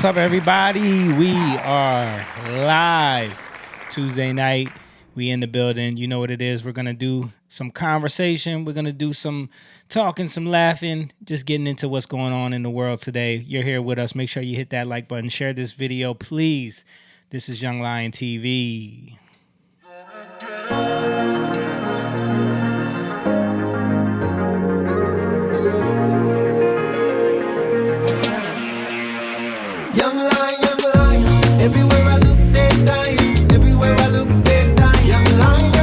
What's up, everybody? We are live Tuesday night. We in the building. You know what it is. We're going to do some conversation. We're going to do some talking, some laughing, just getting into what's going on in the world today. You're here with us. Make sure you hit that like button. Share this video, please. This is Young Lion TV. Young lion, everywhere I look, they're dying. Everywhere I look, they're dying. Young lion,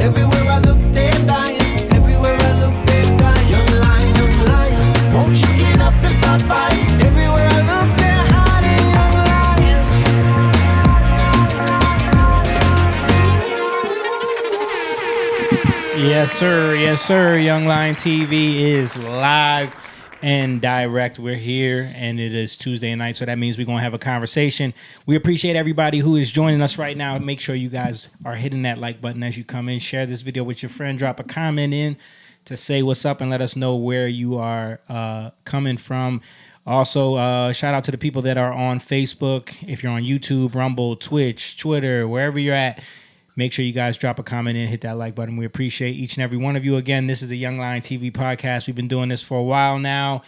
everywhere I look, they're dying. Everywhere I look, they're dying. Young lion, won't you get up and start fighting? Everywhere I look, they're hiding. Young lion. Yes, sir. Young Lion TV is live and direct. We're here, and it is Tuesday night, so that means we're going to have a conversation. We appreciate everybody who is joining us right now. Make sure you guys are hitting that like button as you come in. Share this video with your friend. Drop a comment in to say what's up and let us know where you are coming from. Also, shout out to the people that are on Facebook. If you're on YouTube, Rumble, Twitch, Twitter, wherever you're at, make sure you guys drop a comment and hit that like button. We appreciate each and every one of you. Again, this is the Young Lion TV podcast. We've been doing this for a while now,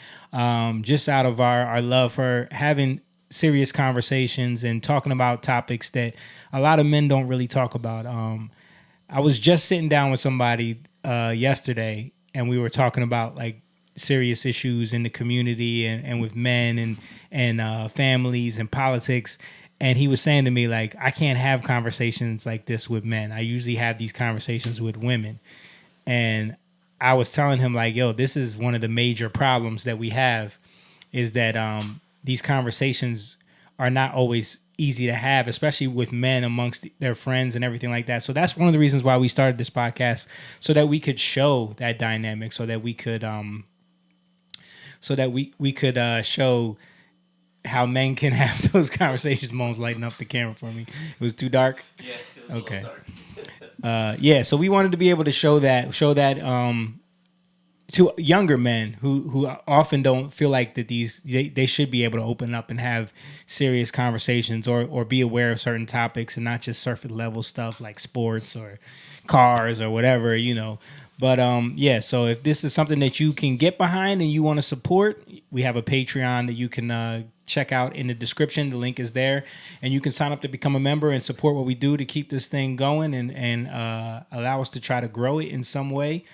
just out of our love for having serious conversations and talking about topics that a lot of men don't really talk about. I was just sitting down with somebody yesterday, and we were talking about like serious issues in the community and with men and families and politics. And he was saying to me, like, I can't have conversations like this with men. I usually have these conversations with women. And I was telling him, like, yo, this is one of the major problems that we have is that these conversations are not always easy to have, especially with men amongst their friends and everything like that. So that's one of the reasons why we started this podcast, so that we could show that dynamic, so that we could show how men can have those conversations. Moan's lighting up the camera for me. It was too dark? Yeah, it was okay. Dark. So we wanted to be able to show that to younger men who often don't feel like that they should be able to open up and have serious conversations or be aware of certain topics and not just surface level stuff like sports or cars or whatever, you know. But so if this is something that you can get behind and you want to support, we have a Patreon that you can check out in the description. The link is there, and you can sign up to become a member and support what we do to keep this thing going and allow us to try to grow it in some way.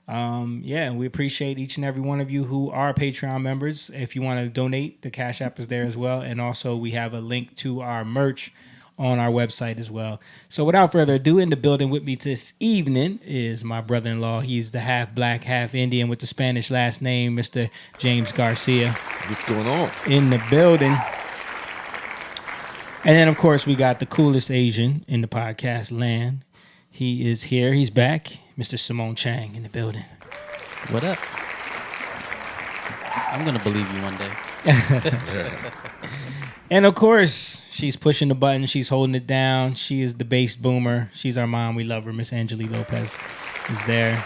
And we appreciate each and every one of you who are Patreon members. If you want to donate, the CashApp is there as well, and also we have a link to our merch on our website as well. So without further ado, in the building with me this evening is my brother-in-law. He's the half black, half Indian with the Spanish last name, Mr. James Garcia. What's going on? In the building. And then, of course, we got the coolest Asian in the podcast land. He is here. He's back. Mr. Simone Chang in the building. What up? I'm going to believe you one day. And, of course, she's pushing the button. She's holding it down. She is the bass boomer. She's our mom. We love her. Miss Angelique Lopez is there.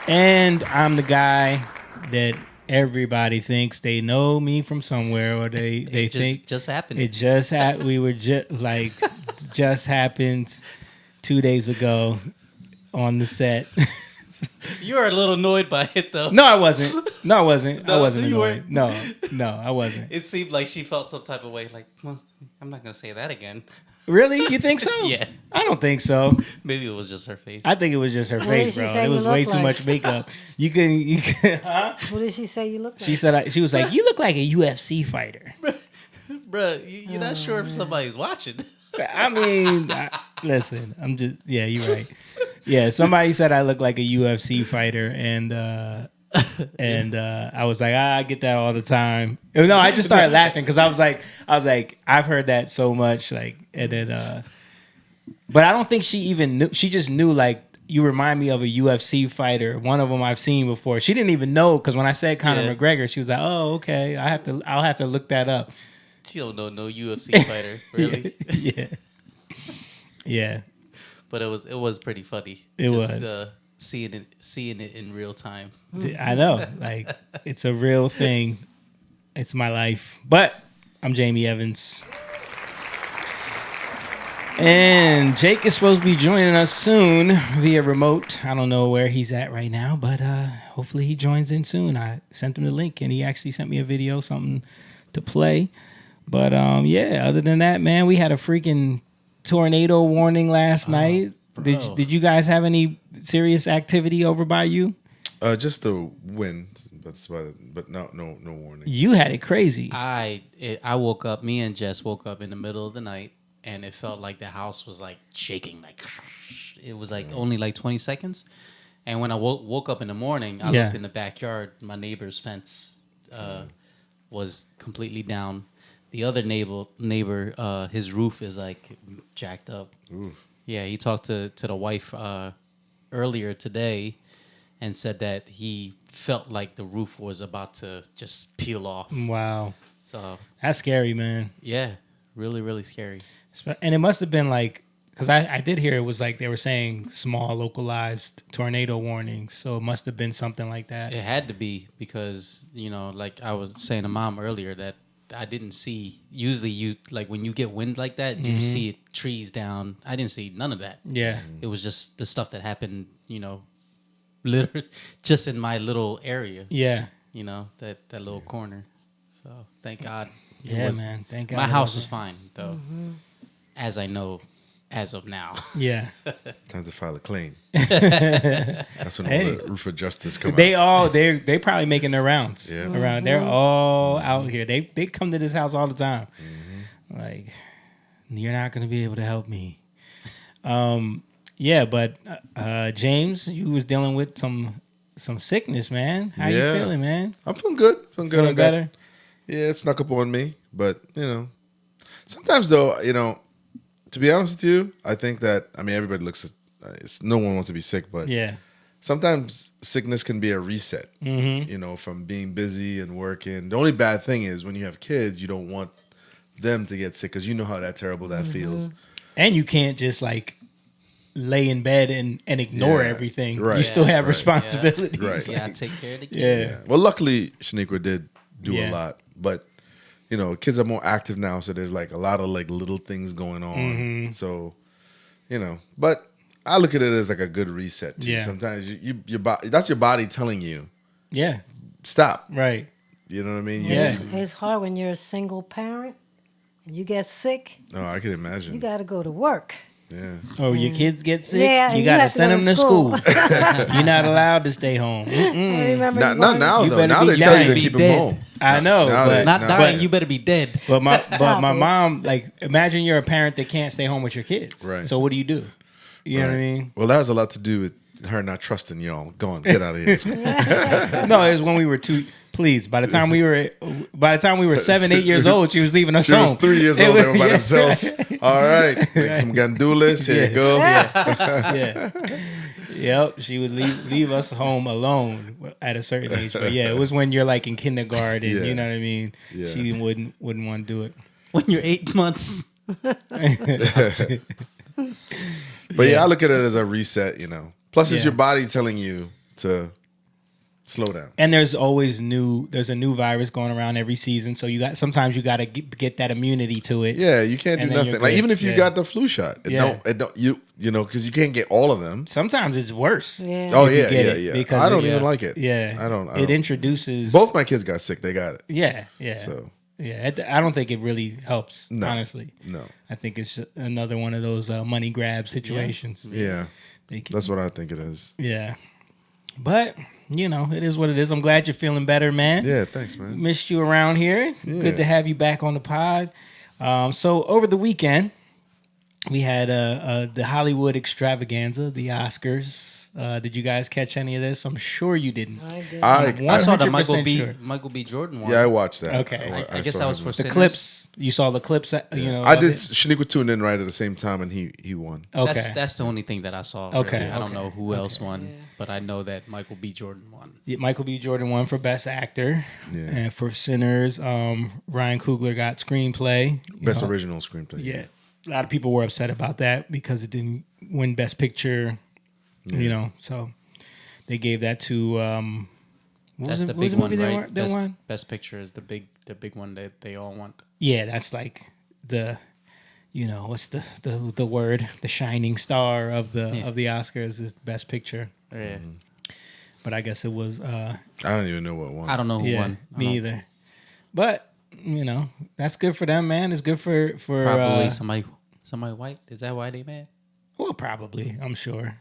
And I'm the guy that everybody thinks they know me from somewhere, or they think just happened. It just happened. We were just happened 2 days ago on the set. You were a little annoyed by it, though. No, I wasn't. I wasn't you annoyed. No, I wasn't. It seemed like she felt some type of way, like, well, I'm not going to say that again. Really? You think so? Yeah. I don't think so. Maybe it was just her face. I think it was just her face, bro. It was way too much makeup. You can, huh? What did she say you look like? She said, she was like, you look like a UFC fighter. Bruh, you're not sure if somebody's watching. I mean, listen, I'm just, yeah, you're right. Yeah, somebody said I look like a UFC fighter, and I was like, I get that all the time. No, I just started laughing because I was like, I've heard that so much, like, and then, but I don't think she even knew. She just knew, like, you remind me of a UFC fighter. One of them I've seen before. She didn't even know because when I said Conor McGregor, she was like, oh, okay, I'll have to look that up. She don't know no UFC fighter, really. Yeah. But it was pretty funny. It was seeing it in real time. I know, like, it's a real thing. It's my life. But I'm Jamie Evans. And Jake is supposed to be joining us soon via remote. I don't know where he's at right now, but hopefully he joins in soon. I sent him the link, and he actually sent me a video, something to play. But yeah, other than that, man, we had a freaking tornado warning last night. Did you guys have any serious activity over by you? Just the wind. That's about it. But no warning. You had it crazy. I woke up. Me and Jess woke up in the middle of the night, and it felt like the house was like shaking. Like it was like only like 20 seconds. And when I woke up in the morning, I looked in the backyard. My neighbor's fence was completely down. The other neighbor, his roof is like jacked up. Oof. Yeah, he talked to the wife earlier today and said that he felt like the roof was about to just peel off. Wow. So that's scary, man. Yeah, really, really scary. And it must have been like, because I did hear it was like they were saying small localized tornado warnings. So it must have been something like that. It had to be because, like I was saying to Mom earlier that I didn't see, usually like when you get wind like that, you see trees down. I didn't see none of that. Yeah. It was just the stuff that happened, literally just in my little area. Yeah. That little corner. So thank God. Man. Thank God. My house was fine, though, as I know as of now. Yeah. Time to file a claim. That's when all the roof adjusters come out. They probably making their rounds around. They're all out here. They come to this house all the time. Like, you're not going to be able to help me. Yeah, but James, you was dealing with some sickness, man. How you feeling, man? I'm feeling good. Feeling better? Yeah, it snuck up on me, but sometimes though, to be honest with you, I think that everybody looks at no one wants to be sick, but sometimes sickness can be a reset. From being busy and working. The only bad thing is when you have kids, you don't want them to get sick because you know how terrible that feels. And you can't just like lay in bed and ignore everything. Right. You still have responsibilities. Yeah. Right. Yeah, take care of the kids. Yeah. Well, luckily, Shaniqua did do a lot, but kids are more active now, so there's like a lot of like little things going on. So, but I look at it as like a good reset too. Sometimes your body, that's your body telling you, stop. Right. You know what I mean? It's hard when you're a single parent and you get sick. Oh, I can imagine. You got to go to work. Yeah. Oh, your kids get sick? Yeah, you got to send them to school. school. You're not allowed to stay home. Remember Not now, You though. better Now be they tell you dying. to Be keep them dead. home. I know, Now but they- Not No. dying, you better be dead. But my Stop it. mom, like, imagine you're a parent that can't stay home with your kids. Right. So what do? You know what I mean? Well, that has a lot to do with her not trusting y'all. Go on, get out of here. No, it was when we were Please, by the time we were 7, 8 years old, she was leaving us She home. was 3 years old. They were by themselves. All right, make some gandules. Here you go. Yeah. Yep. She would leave us home alone at a certain age. But yeah, it was when you're like in kindergarten. Yeah. You know what I mean? Yeah. She wouldn't want to do it. When you're 8 months. But yeah, I look at it as a reset. Plus, it's your body telling you to slow down. And there's always there's a new virus going around every season. So sometimes you got to get that immunity to it. Yeah, you can't do And then you're nothing. Like good. even if you got the flu shot, it don't because you can't get all of them. Sometimes it's worse. Yeah. Oh if you yeah, get yeah, it, yeah. because I don't it- even like it. Yeah. I don't. It introduces Both my kids got sick. They got it. Yeah. So Yeah, I don't think it really helps. No. Honestly, no. I think it's another one of those money grab situations. Yeah, They can- that's what I think it is. Yeah, but it is what it is. I'm glad you're feeling better, man. Yeah, thanks, man. Missed you around here. Yeah. Good to have you back on the pod. So over the weekend, we had the Hollywood extravaganza, the Oscars. Did you guys catch any of this? I'm sure you didn't. I did. I saw the 100% sure. Michael B. Jordan one. Yeah, I watched that. Okay. I guess saw that was him. for The sinners. clips. You saw the clips. I of did. it? Shaniqua tuned in right at the same time, and he won. Okay. That's the only thing that I saw. Okay, Really. I don't okay, know who else won, but I know that Michael B. Jordan won. Yeah, Michael B. Jordan won for Best Actor. Yeah. And for Sinners, Ryan Coogler got Screenplay. Best original screenplay. Yeah. A lot of people were upset about that because it didn't win Best Picture. So they gave that to what That's was the it- big what one, was the movie right? They won? Best Picture is the the big one that they all want. Yeah, that's like the, what's the word? The shining star of the Oscars is Best Picture. Yeah. But I guess it was. I don't even know what won. I don't know who won. Me either. But that's good for them, man. It's good for probably somebody white. Is that why they mad? Well, probably. I'm sure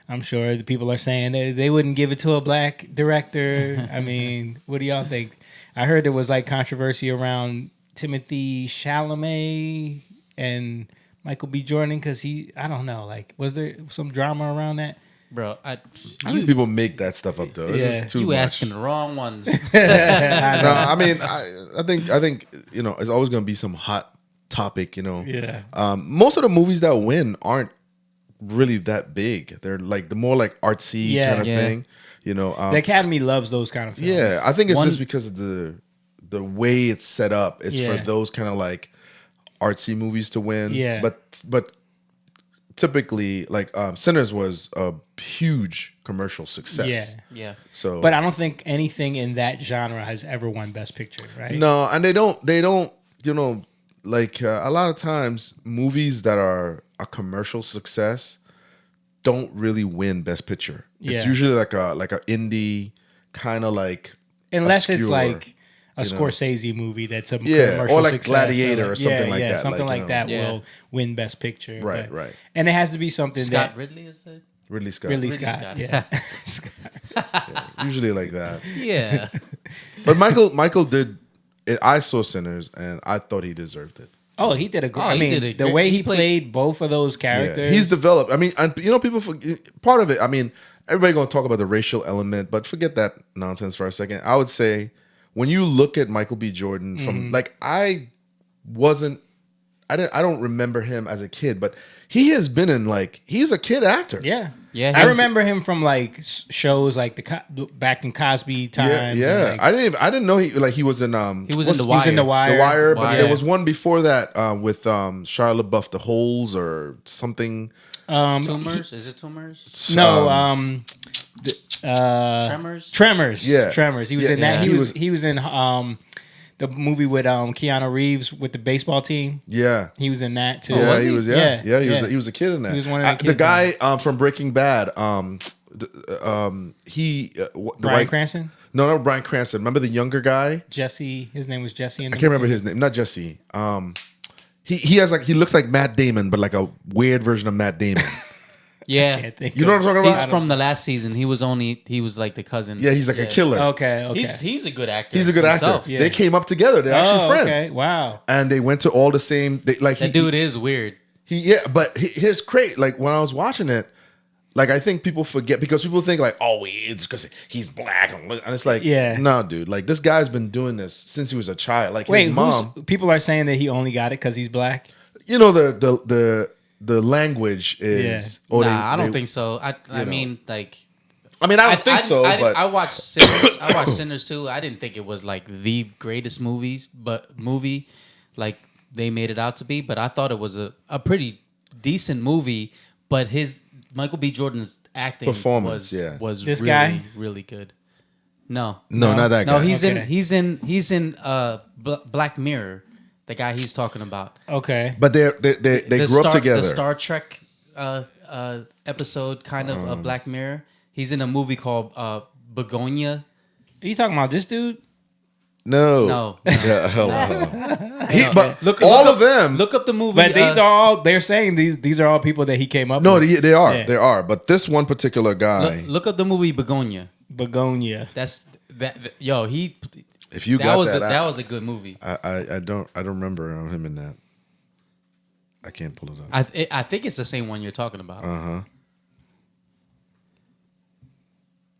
the people are saying they wouldn't give it to a black director. I mean, what do y'all think? I heard there was like controversy around Timothy Chalamet and Michael B. Jordan because I don't know. Like, was there some drama around that? Bro, I think people make that stuff up though. It's just too much. Asking the wrong ones. No, I mean, I think it's always going to be some hot topic. Yeah. Most of the movies that win aren't really that big. They're like the more like artsy kind of thing. The Academy loves those kind of films. Yeah, I think it's just because of the way it's set up. It's for those kind of like artsy movies to win. Yeah, but typically, like Sinners was a huge commercial success. Yeah. So, but I don't think anything in that genre has ever won Best Picture, right? No, and they don't. Like a lot of times, movies that are a commercial success don't really win Best Picture. It's usually like a indie kind of like, unless obscure, it's like a Scorsese movie that's a commercial or like success, Gladiator or something like that. Something like, like that will win Best Picture. Right, but, right. And it has to be something Scott Ridley is it? Ridley Scott. Ridley Scott. Yeah. Usually like that. Yeah. But Michael did. I saw Sinners and I thought he deserved it. Oh, he did a great. I he mean, did a the great- way he he played both of those characters. He's developed. I mean, and people forget, part of it. I mean, everybody gonna talk about the racial element, but forget that nonsense for a second. I would say when you look at Michael B. Jordan from like I don't remember him as a kid, but he has been in like he's a kid actor. Yeah. Yeah, I remember him from like shows like back in Cosby times. Yeah. And, like, I didn't know he was in He was in The Wire. He was in The Wire. The Wire, but Wire. there was one before that with Shia LaBeouf, The Holes or something. Tumors? Is it Tumors? No, Tremors? Tremors. Yeah. Tremors. He was Yeah, in that. yeah. He was in the movie with Keanu Reeves with the baseball team. Yeah. He was in that too. Yeah, Was he was. Yeah, he was. yeah. He was a kid in that. He was one of the The kids guy from Breaking Bad. Bryan Cranston. No, not Bryan Cranston. Remember the younger guy? Jesse. His name was Jesse. I can't remember his name. Not Jesse. He has like he looks like Matt Damon, but like a weird version of Matt Damon. Yeah. You know what I'm talking about? He's from the last season. He was like the cousin. Yeah, he's like a killer. Okay. He's a good actor. He's a good himself. actor. They came up together. They're actually friends. Okay. Wow. And they went to all the same. That dude is weird. But here's great. Like when I was watching it, like I think people forget because people think like, oh, it's because he's black, and it's like, no, dude. Like this guy's been doing this since he was a child. Like his mom. People are saying that he only got it because he's black. You know the language is. I don't think so. I mean, like. I mean, I don't think so. But I watched Sinners. I watched Sinners too. I didn't think it was like the greatest movie like they made it out to be. But I thought it was a pretty decent movie. But Michael B. Jordan's acting performance was this really, guy? really good. No, not that guy. No, he's Okay. he's in Black Mirror. The guy he's talking about. Okay. But they grew up together. The Star Trek episode kind of Black Mirror. He's in a movie called Begonia. Are you talking about this dude? No. Yeah, hell no. But Look of them. Look up the movie. But these are all. They're saying these are all people that he came up. No, with. they are. Yeah. They are. But this one particular guy. Look up the movie Begonia. Begonia. That's yo. If you that got was that, that was a good movie. I don't remember him in that. I can't pull it up. I think it's the same one you're talking about.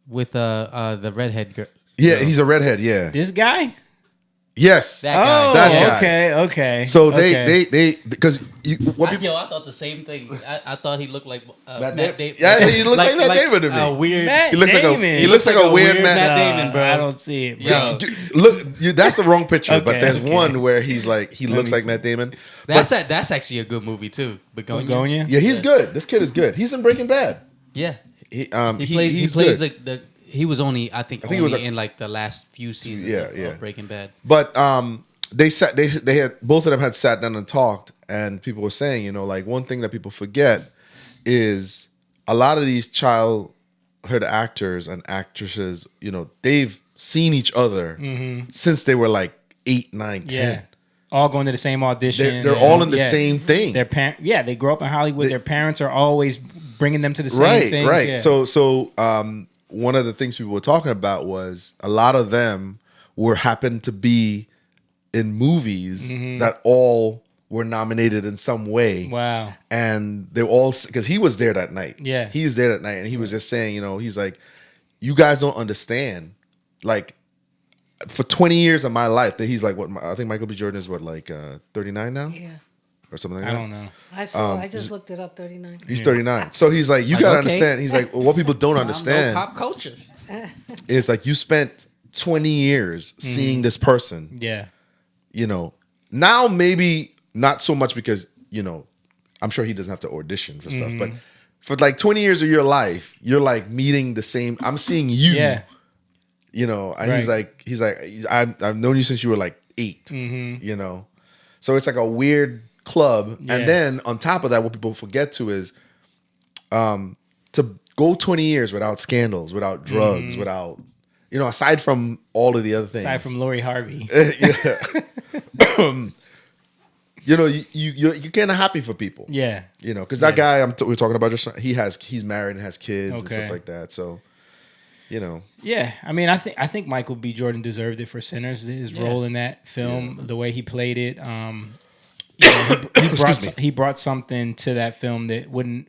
With the redhead girl. Yeah, he's a redhead. Yeah. This guy. Yes. That guy. That guy. Okay. So okay. they because I thought the same thing. I thought he looked like Matt Damon. Yeah, he looks like Matt Damon to me. A weird. Matt He looks Damon. like a weird Matt Damon, bro. I don't see it, bro. Yo. Look, that's the wrong picture. But Okay, there's okay. one where he's like he looks me like Matt Damon. That's actually a good movie too. Begonia. Begonia. Yeah, he's good. This kid is good. He's in Breaking Bad. Yeah. He He plays good. the He was only, I think he was in like the last few seasons of Breaking Bad. But they had both of them had sat down and talked, and people were saying, like one thing that people forget is a lot of these childhood actors and actresses, they've seen each other since they were like 8, 9, 10. Yeah. All going to the same audition. They're all in the same thing. They grow up in Hollywood. Their parents are always bringing them to the same things. Right. Yeah. So one of the things people were talking about was a lot of them happened to be in movies that all were nominated in some way. Wow. And they all, because he was there that night. Yeah. He was there that night, and he was just saying, he's like, you guys don't understand. Like, for 20 years of my life, that he's like, I think Michael B. Jordan is 39 now? Yeah. Or something like I that. don't know. I just looked it up. 39. He's 39. So he's like, you gotta understand. He's like, what people don't understand Pop culture. is like you spent 20 years seeing this person. Yeah. Now maybe not so much because, I'm sure he doesn't have to audition for stuff, but for like 20 years of your life, you're like meeting the same, I'm seeing you. Yeah. And Right. he's like, I've known you since you were like 8, So it's like a weird club. Yeah. And then on top of that, what people forget to is to go 20 years without scandals, without drugs, without, aside from all of the other things. Aside from Lori Harvey. You're kind of happy for people. Yeah. Because that guy we're talking about just he's married and has kids and Okay. stuff like that. So, Yeah, I mean, I think Michael B. Jordan deserved it for Sinners. His role in that film, the way he played it, he brought something to that film that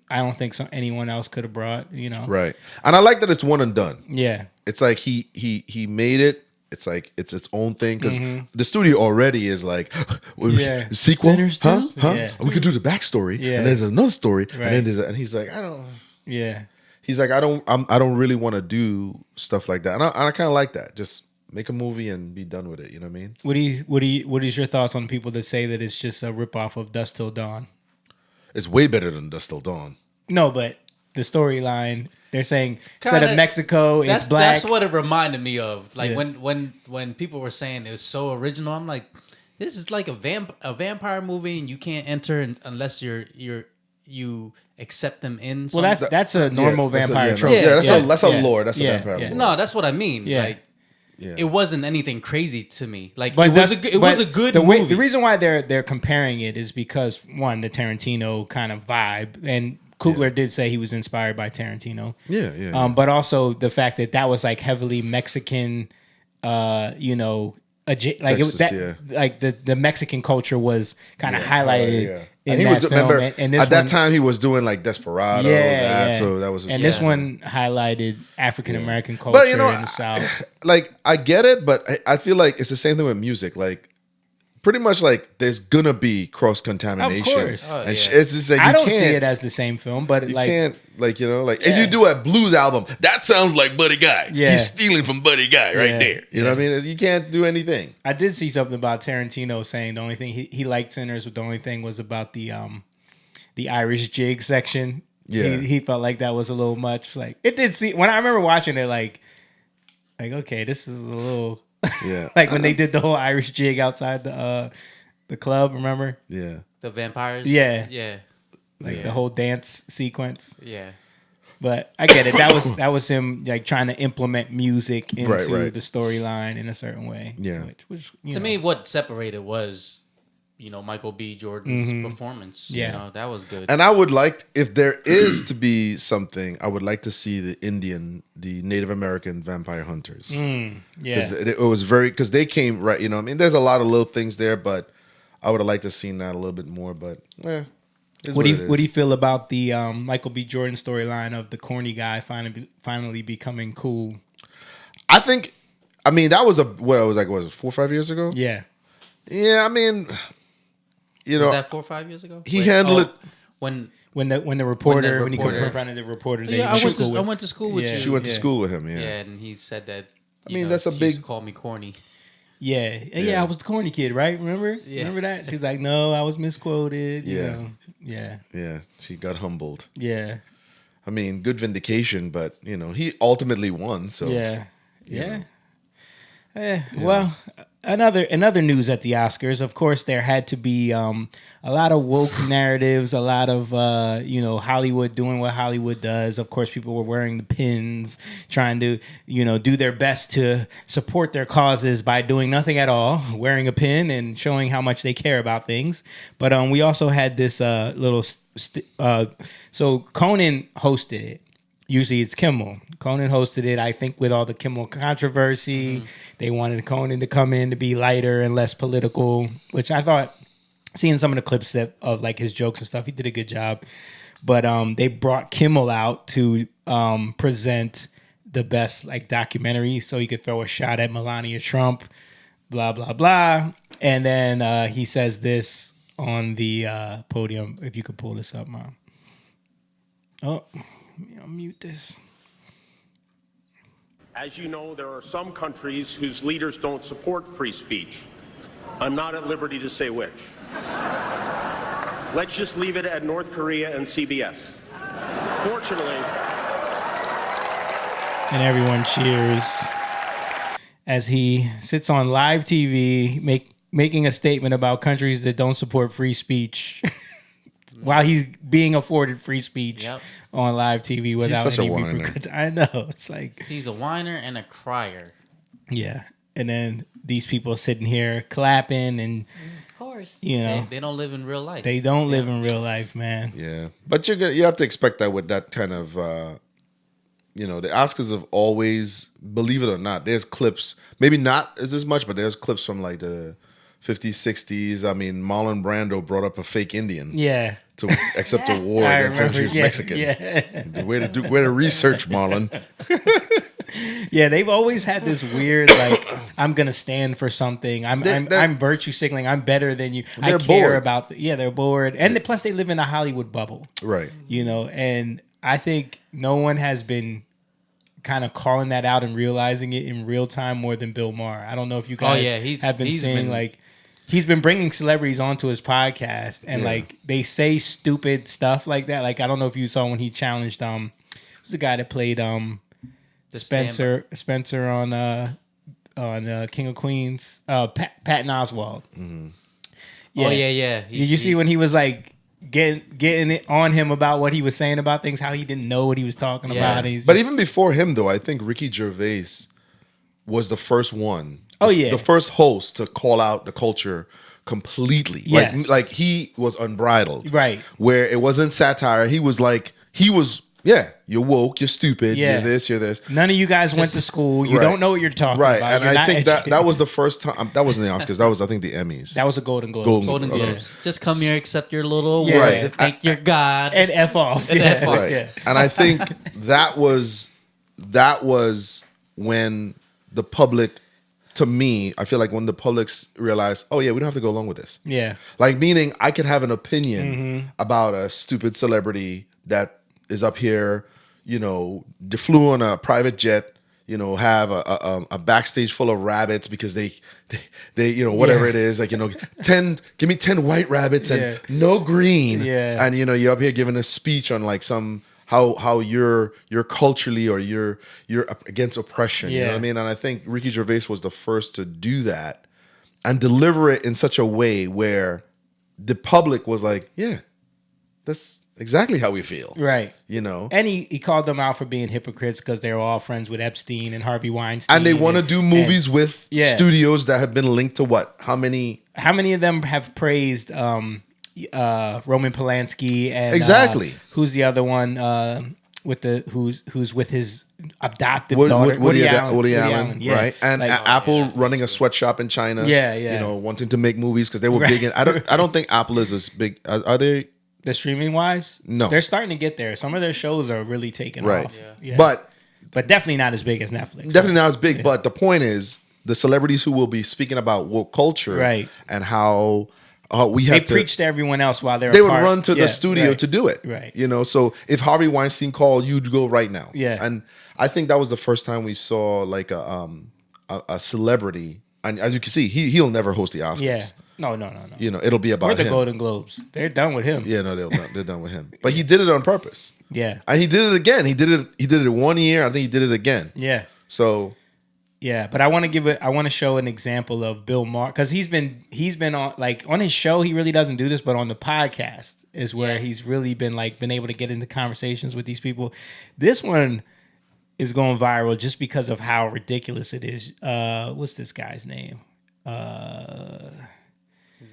I don't think anyone else could have brought. Right. And I like that it's one and done. Yeah, It's like he made it. It's like it's its own thing because the studio already is like sequel, Sinners huh? too? Huh? Yeah. We could do the backstory, Yeah. and then there's another story, Right. and then and he's like, I don't. yeah. He's like, I don't really want to do stuff like that, and I kind of like that. Just make a movie and be done with it. You know what I mean? What is your thoughts on people that say that it's just a ripoff of Dusk Till Dawn? It's way better than Dusk Till Dawn. No, but the storyline, they're saying instead of Mexico, it's black. That's what it reminded me of. Like when people were saying it was so original, I'm like, this is like a vampire movie, and you can't enter unless you accept them in. Well, that's a normal vampire trope. That's a lore. That's a vampire lore. No, that's what I mean. Yeah. Like, it wasn't anything crazy to me. Like, But it was a good movie. The reason why they're comparing it is because one, the Tarantino kind of vibe, and Coogler did say he was inspired by Tarantino. Yeah. But also the fact that was like heavily Mexican, like the Mexican culture was kind of highlighted in that film. Remember, and this at that time he was doing like Desperado. So that was. This one highlighted African American culture in the South. Like I get it, but I feel like it's the same thing with music. Like pretty much like there's gonna be cross contamination. Of course. And it's just like I don't see it as the same film, but you like can't if you do a blues album, that sounds like Buddy Guy. Yeah. He's stealing from Buddy Guy right there. You know what I mean? You can't do anything. I did see something about Tarantino saying the only thing he liked Sinners, but the only thing was about the Irish jig section. Yeah. He felt like that was a little much. Like it did see when I remember watching it, like okay, this is a little like when they did the whole Irish jig outside the club. Remember? Yeah. The vampires. Yeah. The whole dance sequence. Yeah. But I get it. That was him like trying to implement music into Right. the storyline in a certain way. Yeah. Which To me, what separated was, Michael B. Jordan's performance. Yeah. That was good. And I would like, if there is to be something, I would like to see the Native American vampire hunters. Yeah. It was because they came right, I mean, there's a lot of little things there, but I would have liked to have seen that a little bit more, but What do you feel about the Michael B. Jordan storyline of the corny guy finally becoming cool? I think, that was was it 4 or 5 years ago? Yeah. Yeah, I mean, was that 4 or 5 years ago? He handled it when the reporter when he confronted the reporter. I went to school with you. She went to school with him, Yeah, and he said that. That's a she big. used to call me corny. Yeah, I was the corny kid, right? Remember? Yeah. Remember that? She was like, "No, I was misquoted." Yeah. Yeah. Yeah, she got humbled. Yeah. I mean, good vindication, but he ultimately won. So yeah. Well, another news at the Oscars. Of course, there had to be a lot of woke narratives, a lot of Hollywood doing what Hollywood does. Of course, people were wearing the pins, trying to do their best to support their causes by doing nothing at all, wearing a pin and showing how much they care about things. But we also had this little. So Conan hosted it. Usually it's Kimmel. Conan hosted it, I think, with all the Kimmel controversy. Mm-hmm. They wanted Conan to come in to be lighter and less political, which I thought, seeing some of the clips of like his jokes and stuff, he did a good job. But they brought Kimmel out to present the best like documentary, so he could throw a shot at Melania Trump, blah, blah, blah. And then he says this on the podium. If you could pull this up, Mom. Oh. I'll mute this. As you know, there are some countries whose leaders don't support free speech. I'm not at liberty to say which. Let's just leave it at North Korea and CBS. Fortunately... And everyone cheers as he sits on live TV making a statement about countries that don't support free speech. While he's being afforded free speech on live TV without any repercussions. I know. It's like... He's a whiner and a crier. Yeah. And then these people sitting here clapping and... Of course. They don't live in real life. They don't live in real life, man. Yeah. But you have to expect that with that kind of... the Oscars have always, believe it or not, there's clips, maybe not as much, but there's clips from like the 50s, 60s. I mean, Marlon Brando brought up a fake Indian. Yeah. To accept a war that turned she was Mexican. Yeah. Way to research, Marlon. Yeah, they've always had this weird like, I'm gonna stand for something. I'm virtue signaling. I'm better than you. I care about. They're bored, and plus they live in a Hollywood bubble, right? And I think no one has been kind of calling that out and realizing it in real time more than Bill Maher. I don't know if you guys have been seeing like. He's been bringing celebrities onto his podcast, and like they say stupid stuff like that. Like I don't know if you saw when he challenged who's the guy that played Spencer on King of Queens, Patton Oswalt. Mm-hmm. Yeah. Oh yeah. Did you see when he was like getting it on him about what he was saying about things, how he didn't know what he was talking about? But even before him, though, I think Ricky Gervais was the first one. The first host to call out the culture completely. Yes. Like he was unbridled. Right. Where it wasn't satire. He was, you're woke, you're stupid, you're this, you're this. None of you guys went to school. You don't know what you're talking about. Right. And I think that was the first time. That wasn't the Oscars. That was, I think, the Emmys. That was a Golden Globes. Golden Globes. Just come here, accept your little award, thank your God. And F off. Right. Yeah. And I think that was when the public... To me, I feel like when the public realized, oh yeah, we don't have to go along with this. Yeah. Like meaning I could have an opinion about a stupid celebrity that is up here, flew on a private jet, have a backstage full of rabbits because they whatever it is, like, give me 10 white rabbits and no green. Yeah. And you're up here giving a speech on like some how you're culturally or you're against oppression. You know what I mean? And I think Ricky Gervais was the first to do that and deliver it in such a way where the public was like, yeah, that's exactly how we feel. Right. And he called them out for being hypocrites because they were all friends with Epstein and Harvey Weinstein. And they want to do movies with studios that have been linked to what? How many of them have praised Roman Polanski and exactly who's the other one who's with his adoptive daughter Woody Allen, yeah. Right? And like, Apple running a sweatshop in China, wanting to make movies because they were big. I don't think Apple is as big. Are they? The streaming wise, no, they're starting to get there. Some of their shows are really taking off, but definitely not as big as Netflix. Definitely not as big. But the point is, the celebrities who will be speaking about woke culture, and how. They preach to everyone else while they would run to the studio to do it. Right. So if Harvey Weinstein called, you'd go right now. Yeah. And I think that was the first time we saw like a celebrity. And as you can see, he'll never host the Oscars. Yeah. No. You know, it'll be about Or the him. Golden Globes. They're done with him. Yeah, no, they're done with him. But he did it on purpose. Yeah. And he did it again. He did it 1 year. I think he did it again. Yeah. So yeah, but I want to show an example of Bill Maher, because he's been on, like, on his show he really doesn't do this, but on the podcast is where he's really been able to get into conversations with these people. This one is going viral just because of how ridiculous it is. What's this guy's name? Is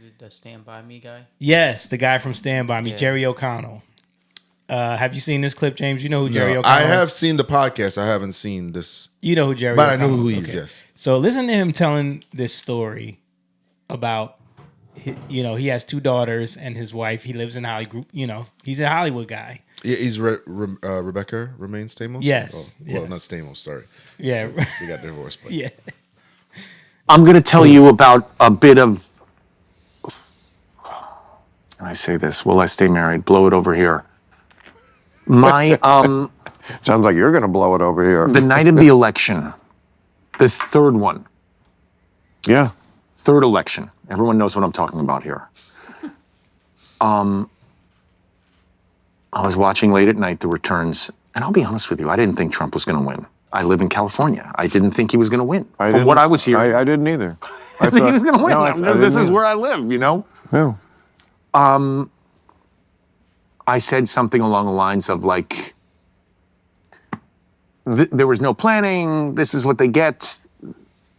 it the Stand By Me guy? Yes, the guy from Stand By Me, Jerry O'Connell. Have you seen this clip, James? You know who Jerry O'Connell is? I have seen the podcast. I haven't seen this. You know who Jerry But O'Connell I know who he is. is, yes. So listen to him telling this story about, he has 2 daughters and his wife. He lives in Hollywood. He's a Hollywood guy. Yeah, he's Rebecca Romaine Stamos? Yes. Oh, yes. well, not Stamos, sorry. Yeah. They got divorced. But. Yeah. I'm going to tell you about a bit of, and I say this, will I stay married? Blow it over here. My, Sounds like you're going to blow it over here. the night of the election, this third one, Yeah. third election. Everyone knows what I'm talking about here. I was watching late at night the returns, and I'll be honest with you, I didn't think Trump was going to win. I live in California. I didn't think he was going to win. From what I was hearing, I didn't either. I think he was going to win. No, I This didn't is either. where I live, Yeah. I said something along the lines of like, there was no planning. This is what they get.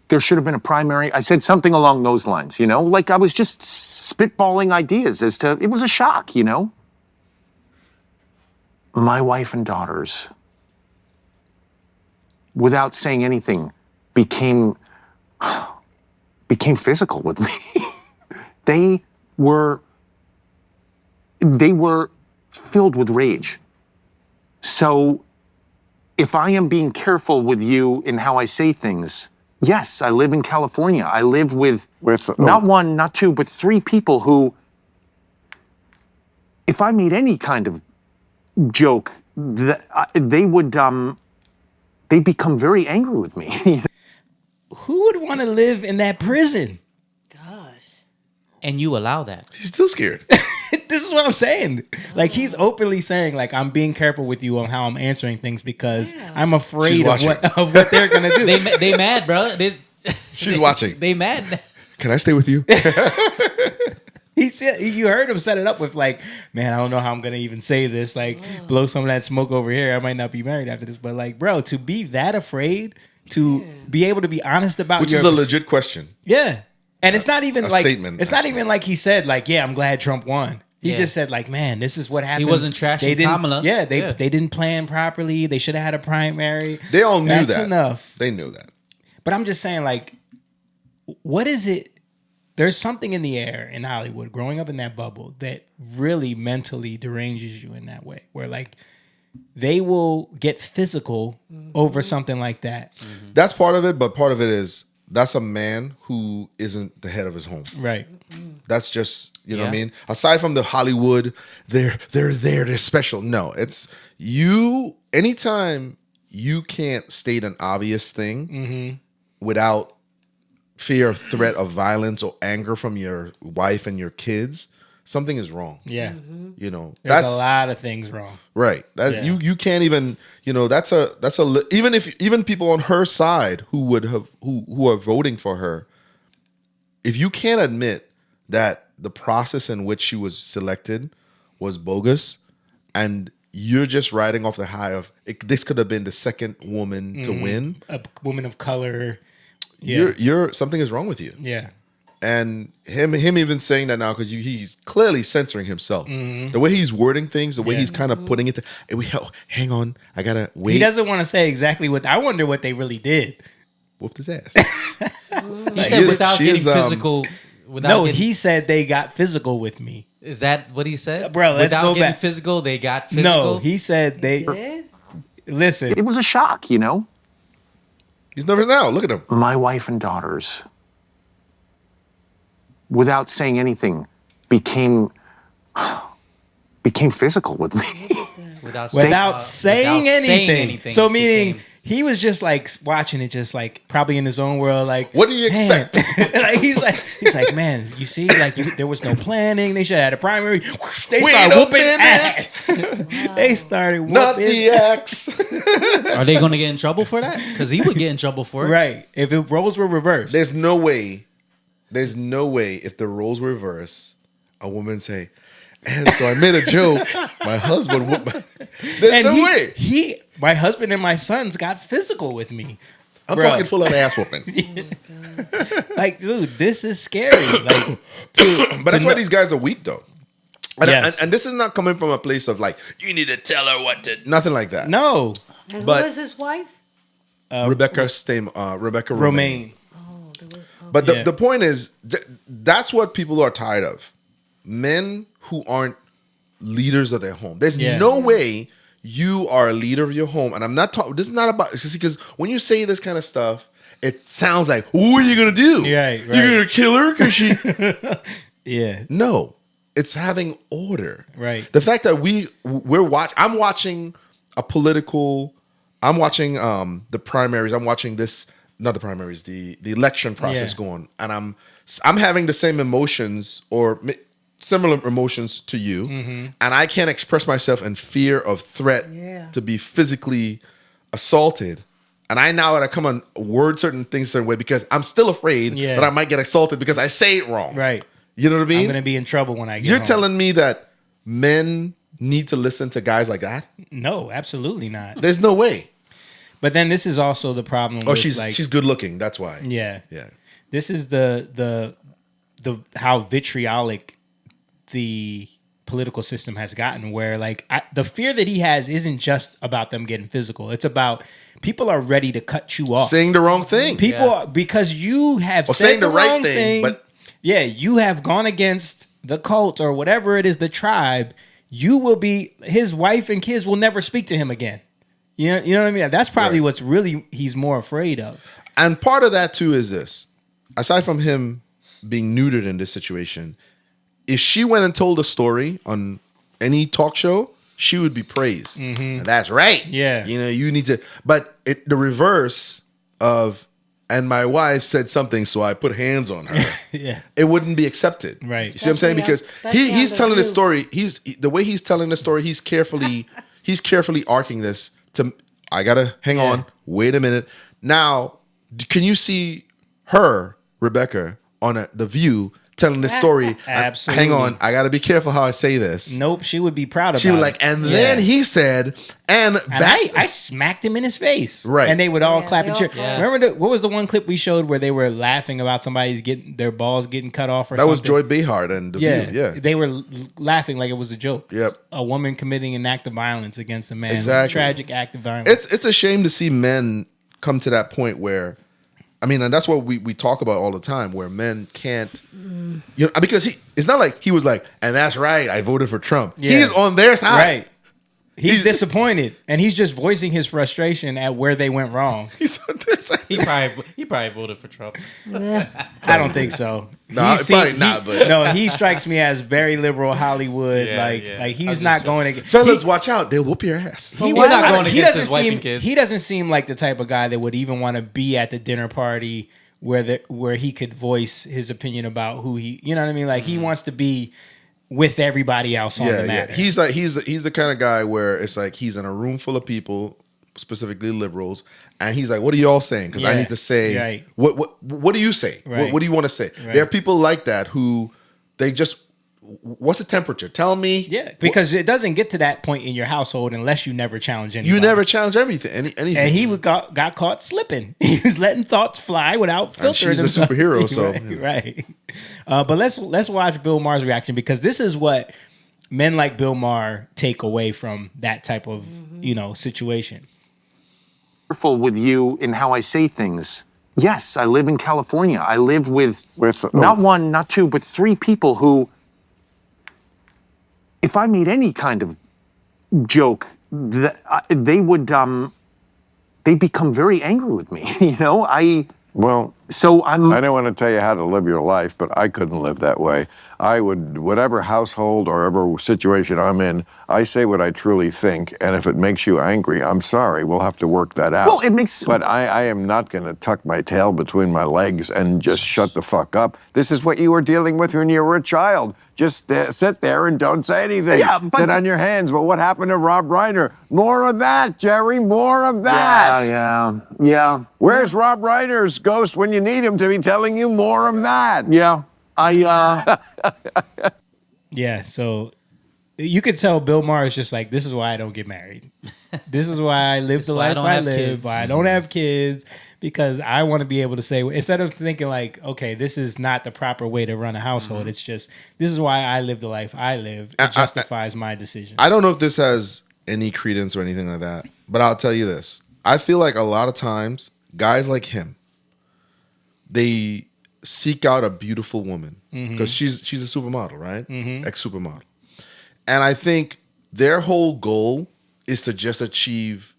There should have been a primary. I said something along those lines, like I was just spitballing ideas as to, it was a shock, My wife and daughters, without saying anything, became physical with me. They were filled with rage. So if I am being careful with you in how I say things, yes, I live in California. I live with not 1, not 2, but 3 people who, if I made any kind of joke, they would, they'd become very angry with me. Who would want to live in that prison? Gosh. And you allow that. He's still scared. This is what I'm saying. Like, he's openly saying, like, I'm being careful with you on how I'm answering things because I'm afraid of what they're gonna do. They mad, bro. She's watching. They mad. Can I stay with you? He said, you heard him set it up with like, man, I don't know how I'm gonna even say this. Like, blow some of that smoke over here. I might not be married after this, but like, bro, to be that afraid to be able to be honest about Which is a legit question. Yeah. And it's not even A like statement, it's not even like he said like, yeah, I'm glad Trump won. He just said like, man, this is what happened. He wasn't trashing Kamala. Yeah, they didn't plan properly. They should have had a primary. They all knew that. That's enough. They knew that. But I'm just saying, like, what is it? There's something in the air in Hollywood, growing up in that bubble, that really mentally deranges you in that way, where like they will get physical over something like that. Mm-hmm. That's part of it, but part of it is that's a man who isn't the head of his home. Right. That's just, you know what I mean? Aside from the Hollywood, they're there, they're special. No, it's you. Anytime you can't state an obvious thing without fear of threat of violence or anger from your wife and your kids, something is wrong. Yeah. You know, There's a lot of things wrong. Right. That you can't even, you know, that's a even people on her side who are voting for her, if you can't admit that the process in which she was selected was bogus and you're just riding off the high of this could have been the second woman to win, a woman of color. Yeah. You're something is wrong with you. Yeah. And him even saying that now because he's clearly censoring himself. The way he's wording things, the way he's kind of putting it. Hang on, I gotta wait. He doesn't want to say exactly what. I wonder what they really did. Whooped his ass. He said without getting physical. He said they got physical with me. Is that what he said? Bro, let's without go getting back. physical, they got physical? No, he said they. Did? Listen, It was a shock, you know? He's nervous now. Look at him. My wife and daughters, without saying anything, became physical with me. Without without saying anything. So meaning he was just like watching it, just like probably in his own world. Like, what do you expect? Like, he's like, man, you see, like there was no planning. They should have had a primary. They Wait started a whooping minute. ass. They started whooping. Not the X. Are they going to get in trouble for that? Because he would get in trouble for it. Right. If roles were reversed. There's no way if the roles were reversed, a woman say, and so I made a joke. My husband whooped my... There's no way. My husband and my sons got physical with me. I'm Bro. talking full of ass whooping. Like, dude, this is scary. Like, but that's why these guys are weak, though. And, Yes. and this is not coming from a place of like, you need to tell her what to... Nothing like that. No. And But- who is his wife? Rebecca Romaine. But Yeah. the point is, that's what people are tired of. Men who aren't leaders of their home. There's no way you are a leader of your home. And I'm not talking, this is not about, because when you say this kind of stuff, it sounds like, what are you going to do? Right. You're going to kill her because she... Yeah. No, it's having order. Right. The fact that I'm watching a political, I'm watching the primaries, I'm watching this, not the primaries, the election process going, and I'm having the same emotions or similar emotions to you, and I can't express myself in fear of threat to be physically assaulted. And I now gotta come on word certain things a certain way because I'm still afraid that I might get assaulted because I say it wrong. Right. You know what I mean? I'm going to be in trouble when I get You're home. telling me that men need to listen to guys like that? No, absolutely not. There's no way. But then this is also the problem. Oh, with, she's good looking. That's why. Yeah. Yeah. This is the how vitriolic the political system has gotten, where like the fear that he has isn't just about them getting physical. It's about people are ready to cut you off. Saying the wrong thing. People are, because you have Or said saying the right wrong thing, but yeah, you have gone against the cult or whatever it is, the tribe. You will be, his wife and kids will never speak to him again. You know what I mean? That's probably what's really he's more afraid of. And part of that too is this. Aside from him being neutered in this situation, if she went and told a story on any talk show, she would be praised. And that's right. Yeah. You know, you need to, but the reverse of, and my wife said something, so I put hands on her. Yeah. It wouldn't be accepted. Right. You see what I'm saying? Because Especially he's on telling The the story. The way he's telling the story, he's carefully arcing this to, I gotta hang on, wait a minute. Now, can you see her, Rebecca, on The View telling this story? Absolutely. Hang on, I gotta be careful how I say this. Nope, she would be proud about it. She was like, and then he said, and I smacked him in his face. Right. And they would all clap and cheer. Yeah. Remember what was the one clip we showed where they were laughing about somebody's getting their balls getting cut off or that something? was Joy Behar and The View. Yeah. They were laughing like it was a joke. Yep. A woman committing an act of violence against a man. Exactly. A tragic act of violence. It's a shame to see men come to that point where, I mean, and that's what we talk about all the time, where men can't, you know, because it's not like he was like, and that's right, I voted for Trump. Yeah. He's on their side. Right. He's disappointed, and he's just voicing his frustration at where they went wrong. He's on their side. He probably voted for Trump. I don't think so. No, probably not, but- no, he strikes me as very liberal Hollywood. Yeah, like yeah. like I'm he's just not joking. going to Fellas, watch out. They'll whoop your ass. We're not going he against doesn't his wife seem, and kids. He doesn't seem like the type of guy that would even want to be at the dinner party where he could voice his opinion about who he, you know what I mean? Like he wants to be with everybody else on the matter. He's like he's the kind of guy where it's like he's in a room full of people, specifically liberals, and he's like, "What are y'all saying? Because I Yeah. need to say Right. what do you say? Right. What do you want to say?" Right. There are people like that who they just, what's the temperature? Tell me. Yeah, because it doesn't get to that point in your household unless you never challenge anybody. You never challenge everything. Anything. And he got caught slipping. He was letting thoughts fly without filtering she's a himself. superhero, so, right, you know. right. But let's watch Bill Maher's reaction, because this is what men like Bill Maher take away from that type of situation. Careful with you in how I say things. Yes, I live in California. I live with not one, not two, but three people who, if I made any kind of joke, they would, they'd become very angry with me. You know, Well, So I don't want to tell you how to live your life, but I couldn't live that way. I would, whatever household or whatever situation I'm in, I say what I truly think. And if it makes you angry, I'm sorry. We'll have to work that out. Well, it makes. But I am not going to tuck my tail between my legs and just shut the fuck up. This is what you were dealing with when you were a child. Just sit there and don't say anything. Yeah, but- Sit on your hands. But what happened to Rob Reiner? More of that, Jerry. More of that. Yeah. Where's Rob Reiner's ghost when you need him to be telling you more of that? Yeah. Yeah, so you could tell Bill Maher is just like, this is why I don't get married. This is why I live the life I live. Why I don't have kids, because I want to be able to say, instead of thinking like, okay, this is not the proper way to run a household. It's just, this is why I live the life I live. It justifies my decision. I don't know if this has any credence or anything like that, but I'll tell you this. I feel like a lot of times, guys like him, they seek out a beautiful woman because she's a supermodel, right? Ex-supermodel. And I think their whole goal is to just achieve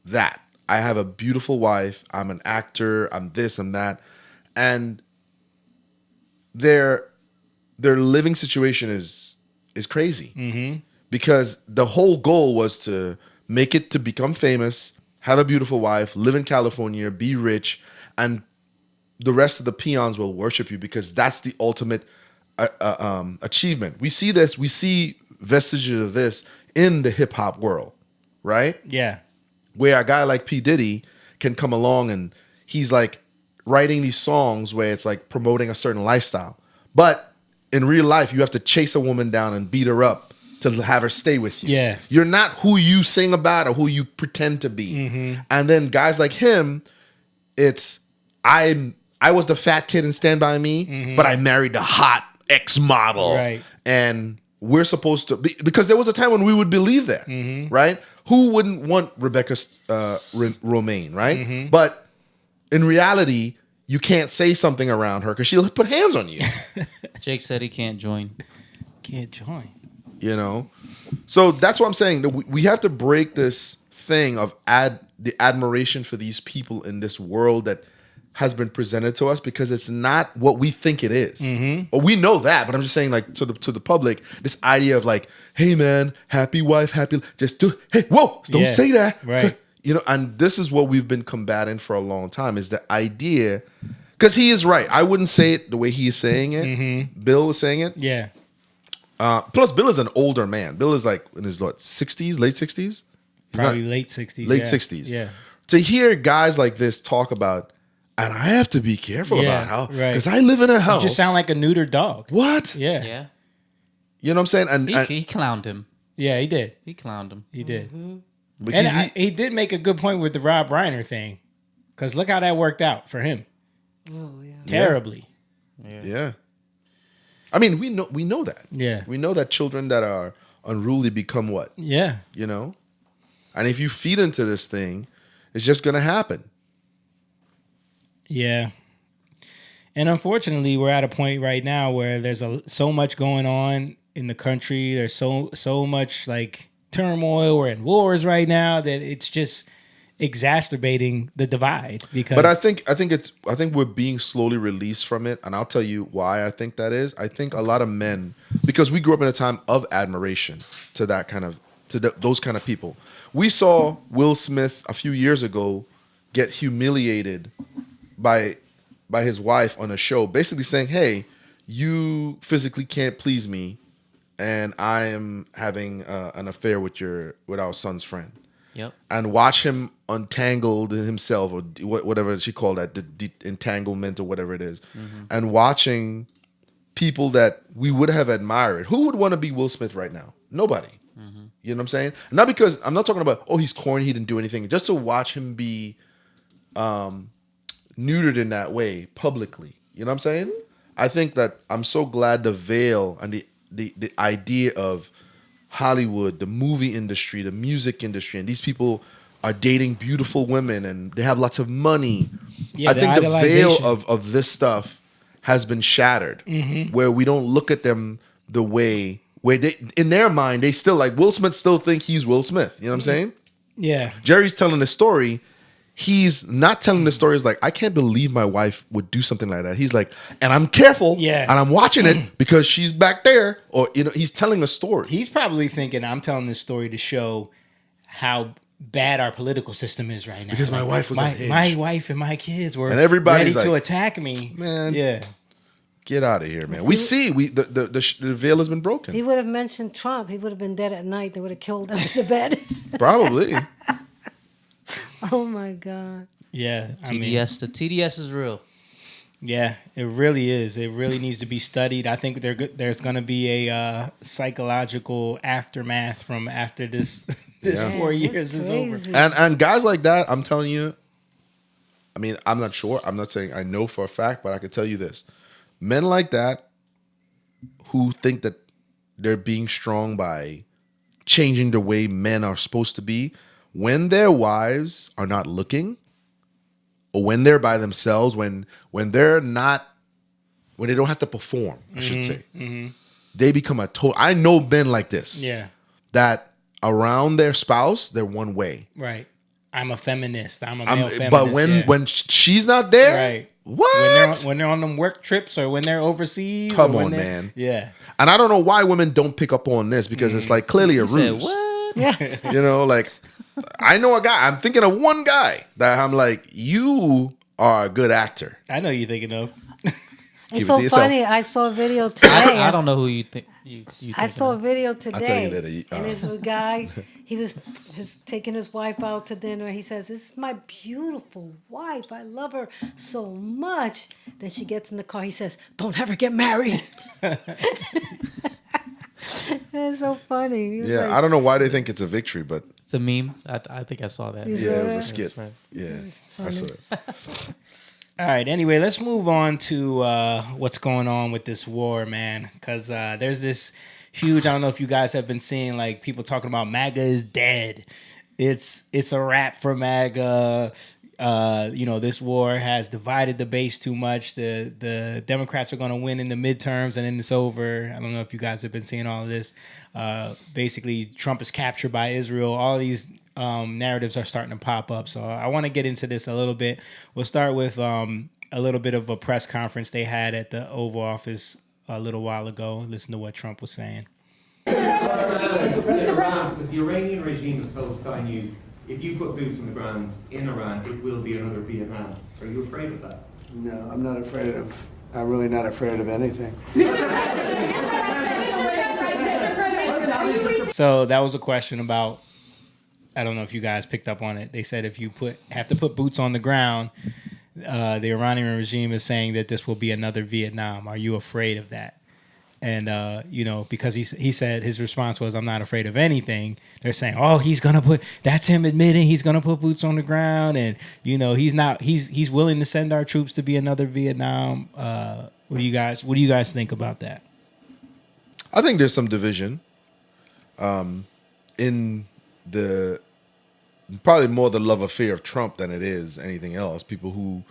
that. I have a beautiful wife. I'm an actor. I'm this, I'm that. And their living situation is crazy because the whole goal was to make it to become famous, have a beautiful wife, live in California, be rich, and the rest of the peons will worship you because that's the ultimate achievement. We see this. We see vestiges of this in the hip hop world, right? Yeah. Where a guy like P. Diddy can come along and he's like writing these songs where it's like promoting a certain lifestyle. But in real life, you have to chase a woman down and beat her up to have her stay with you. Yeah. You're not who you sing about or who you pretend to be. And then guys like him, it's I was the fat kid in Stand By Me, but I married the hot ex-model. Right. And we're supposed to be, because there was a time when we would believe that, right? Who wouldn't want Rebecca Romaine, right? But in reality, you can't say something around her because she'll put hands on you. Jake said he can't join. Can't join. You know? So that's what I'm saying. We have to break this thing of the admiration for these people in this world that has been presented to us, because it's not what we think it is. Or we know that, but I'm just saying, like, to the public, this idea of like, hey man, happy wife, happy, just do, hey, whoa, don't say that. Right. You know, and this is what we've been combating for a long time, is the idea, because he is right. I wouldn't say it the way he is saying it. Bill is saying it. Yeah. Plus, Bill is an older man. Bill is like in his 60s, late 60s? He's Probably late 60s. Late yeah. 60s. Yeah. To hear guys like this talk about, and I have to be careful about how, because I live in a house. You just sound like a neutered dog. What? Yeah. Yeah. You know what I'm saying? And He clowned him. Yeah, he did. He clowned him. He did. because And he did make a good point with the Rob Reiner thing, because look how that worked out for him. Oh, yeah. Terribly. yeah. I mean, we know that. Yeah. We know that children that are unruly become what? Yeah. You know? And if you feed into this thing, it's just going to happen. Yeah. And unfortunately, we're at a point right now where there's so much going on in the country. There's so much like turmoil. We're in wars right now that it's just exacerbating the divide. Because, But I think we're being slowly released from it, and I'll tell you why I think that is. I think a lot of men, because we grew up in a time of admiration to that kind of those kind of people. We saw Will Smith a few years ago get humiliated by his wife on a show, basically saying, "Hey, you physically can't please me, and I am having an affair with our son's friend." Yep. And watch him untangled himself, or whatever she called that, the entanglement or whatever it is, and watching people that we would have admired. Who would want to be Will Smith right now? Nobody. You know what I'm saying? Not because I'm not talking about, oh, he's corny, he didn't do anything. Just to watch him be neutered in that way publicly. You know what I'm saying? I think that I'm so glad the veil and the idea of Hollywood, the movie industry, the music industry, and these people are dating beautiful women and they have lots of money. Yeah, I think the veil idolization. of this stuff has been shattered, where we don't look at them the way where they, in their mind, they still, like, Will Smith still think he's Will Smith. You know what I'm saying? yeah. Jerry's telling the story. he's not telling the story. He's like, I can't believe my wife would do something like that. He's like, and I'm careful. Yeah. And I'm watching it because she's back there. Or, he's telling a story. He's probably thinking, I'm telling this story to show how bad our political system is right now. Because my wife was unhinged. My wife and my kids were and everybody's ready to like, attack me. Man. Yeah. Get out of here, man. The veil has been broken. If he would have mentioned Trump, he would have been dead at night. They would have killed him in the bed. Probably. Oh my God. Yeah. TDS, the TDS is real. Yeah, it really is. It really needs to be studied. I think there's going to be a psychological aftermath from after this 4 years is over. And guys like that, I'm telling you, I mean, I'm not sure. I'm not saying I know for a fact, but I can tell you this. Men like that who think that they're being strong by changing the way men are supposed to be, when their wives are not looking, or when they're by themselves, when they're not, when they don't have to perform, I should say, they become a total. I know men like this. Yeah. That around their spouse, they're one way. Right. I'm a feminist. I'm a male feminist. But when she's not there, right. What? When they're on them work trips or when they're overseas. Come on, man. Yeah. And I don't know why women don't pick up on this because it's like clearly a ruse. What? Yeah. Like I know a guy. I'm thinking of one guy that I'm like, you are a good actor. I know you're thinking of. It's so funny. I saw a video today. I don't know who you think. I saw a video today, that, and this guy, he was taking his wife out to dinner. He says, "This is my beautiful wife. I love her so much." Then she gets in the car. He says, "Don't ever get married." It's so funny. Yeah, like, I don't know why they think it's a victory, but it's a meme. I think I saw that. Yeah, it was a skit. Right. Yeah, I saw it. All right. Anyway, let's move on to what's going on with this war, man. Because there's this huge. I don't know if you guys have been seeing like people talking about MAGA is dead. It's a wrap for MAGA. This war has divided the base too much. The Democrats are going to win in the midterms, and then it's over. I don't know if you guys have been seeing all of this. Basically, Trump is captured by Israel. All these narratives are starting to pop up. So I want to get into this a little bit. We'll start with a little bit of a press conference they had at the Oval Office a little while ago. Listen to what Trump was saying. Iran, because the Iranian regime has told Sky News, if you put boots on the ground in Iran, it will be another Vietnam. Are you afraid of that? No, I'm really not afraid of anything. So that was a question about, I don't know if you guys picked up on it. They said if you have to put boots on the ground, the Iranian regime is saying that this will be another Vietnam. Are you afraid of that? And, because he said his response was, I'm not afraid of anything. They're saying, oh, that's him admitting he's going to put boots on the ground. And, he's willing to send our troops to be another Vietnam. What do you guys think about that? I think there's some division in probably more the love affair of Trump than it is anything else. People who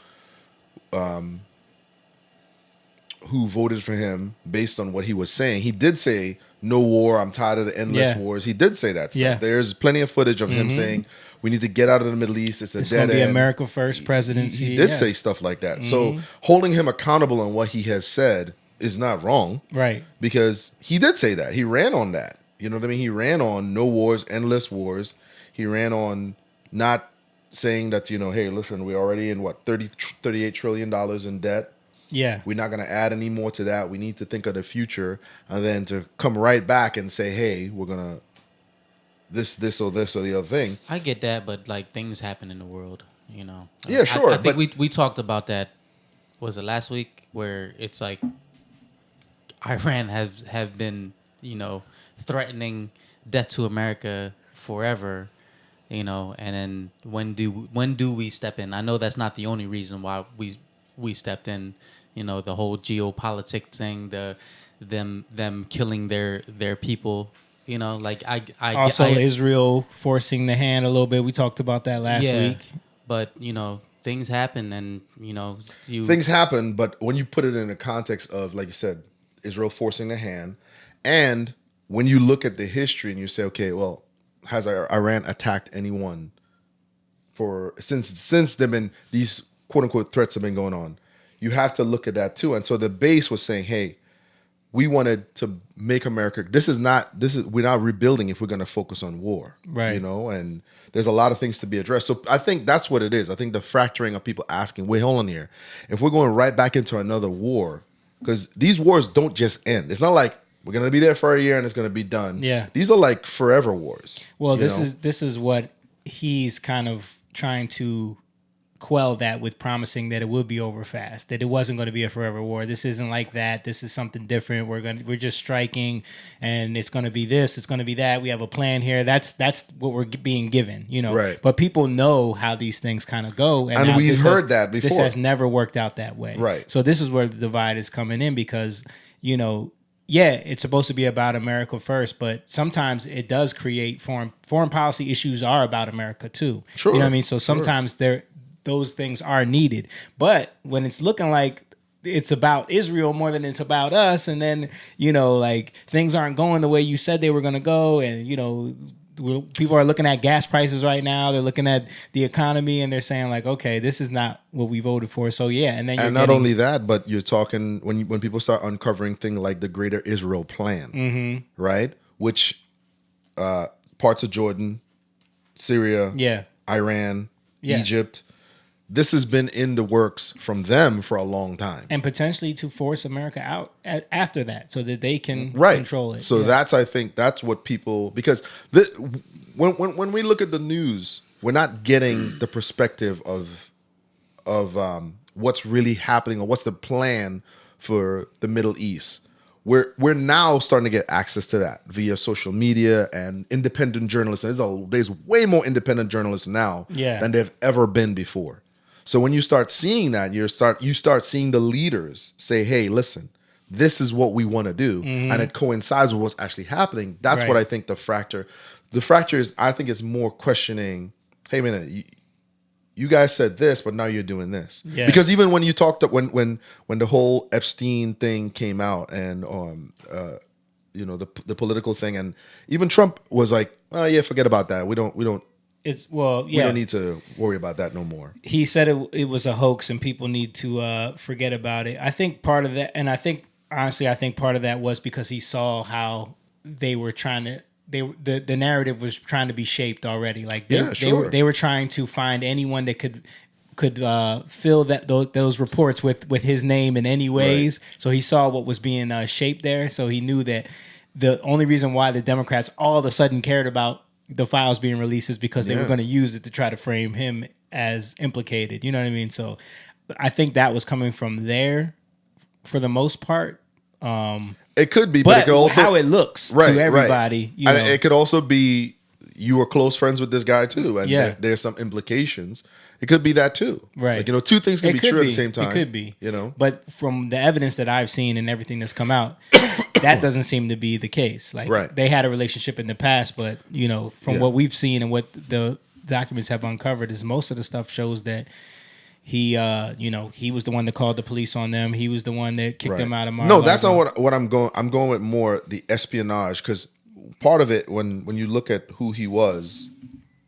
voted for him based on what he was saying. He did say, no war, I'm tired of the endless wars. He did say that stuff. Yeah. There's plenty of footage of him saying, we need to get out of the Middle East. It's going dead to be end. America first presidency. He did say stuff like that. So holding him accountable on what he has said is not wrong. Right. Because he did say that. He ran on that. You know what I mean? He ran on no wars, endless wars. He ran on not saying that, hey, listen, we're already in $38 trillion in debt. Yeah. We're not going to add any more to that. We need to think of the future. And then to come right back and say, hey, we're going to this or the other thing. I get that, but like things happen in the world, Yeah, sure. I think we talked about that, was it last week, where it's like Iran have been, threatening death to America forever, and then when do we step in? I know that's not the only reason why we stepped in, the whole geopolitics thing, them killing their people, Israel forcing the hand a little bit. We talked about that last week. But things happen, and things happen. But when you put it in the context of, like you said, Israel forcing the hand, and when you look at the history and you say, okay, well, has Iran attacked anyone since they've been these quote unquote threats have been going on. You have to look at that too. And so the base was saying, hey, we wanted to make America. We're not rebuilding if we're going to focus on war, right? You know, and there's a lot of things to be addressed. So I think that's what it is. I think the fracturing of people asking, wait, hold on here. If we're going right back into another war, because these wars don't just end. It's not like we're going to be there for a year and it's going to be done. Yeah. These are like forever wars. Well, this is what he's kind of trying to quell that with promising that it would be over fast, that it wasn't going to be a forever war. This isn't like that. This is something different. We're just striking, and it's going to be this. It's going to be that. We have a plan here. That's what we're being given, you know. Right. But people know how these things kind of go, and we've heard that before. This has never worked out that way. Right. So this is where the divide is coming in because, you know, yeah, it's supposed to be about America first, but sometimes it does create foreign policy issues are about America too. Sure. You know what I mean? So sometimes those things are needed. But when it's looking like it's about Israel more than it's about us, and then, you know, like things aren't going the way you said they were going to go, and, you know, people are looking at gas prices right now, they're looking at the economy, and they're saying like, okay, this is not what we voted for. So yeah, and then not only that, but you're talking when people start uncovering things like the Greater Israel Plan, right? Which parts of Jordan, Syria, Iran, Egypt. This has been in the works from them for a long time. And potentially to force America out after that so that they can control it. So I think that's what people, because when we look at the news, we're not getting the perspective of what's really happening or what's the plan for the Middle East. We're now starting to get access to that via social media and independent journalists. And there's way more independent journalists now than there've ever been before. So when you start seeing that, you start seeing the leaders say, hey, listen, this is what we want to do. And it coincides with what's actually happening. That's what I think the fracture is. I think it's more questioning, hey, man, you guys said this, but now you're doing this. Yeah. Because even when you talked when the whole Epstein thing came out and you know, the political thing, and even Trump was like, oh yeah, forget about that. We don't we don't need to worry about that no more. He said it was a hoax and people need to forget about it. I think part of that, and I think part of that was because he saw how they were trying to. The narrative was trying to be shaped already. Like they were trying to find anyone that could fill those reports with his name in any ways. Right. So he saw what was being shaped there. So he knew that the only reason why the Democrats all of a sudden cared about the files being released is because they were going to use it to try to frame him as implicated. You know what I mean? So I think that was coming from there for the most part. It could be, but it could also how it looks to everybody. You know. And it could also be you were close friends with this guy too, and there's some implications. It could be that too, right? Like, you know, two things can be true at the same time. It could be, you know. But from the evidence that I've seen and everything that's come out, that doesn't seem to be the case. Like they had a relationship in the past, but you know, from what we've seen and what the documents have uncovered, is most of the stuff shows that. He, you know, he was the one that called the police on them. He was the one that kicked them out of Mar-a-Lago. No, that's not what I'm going. I'm going with more the espionage, because part of it, when you look at who he was,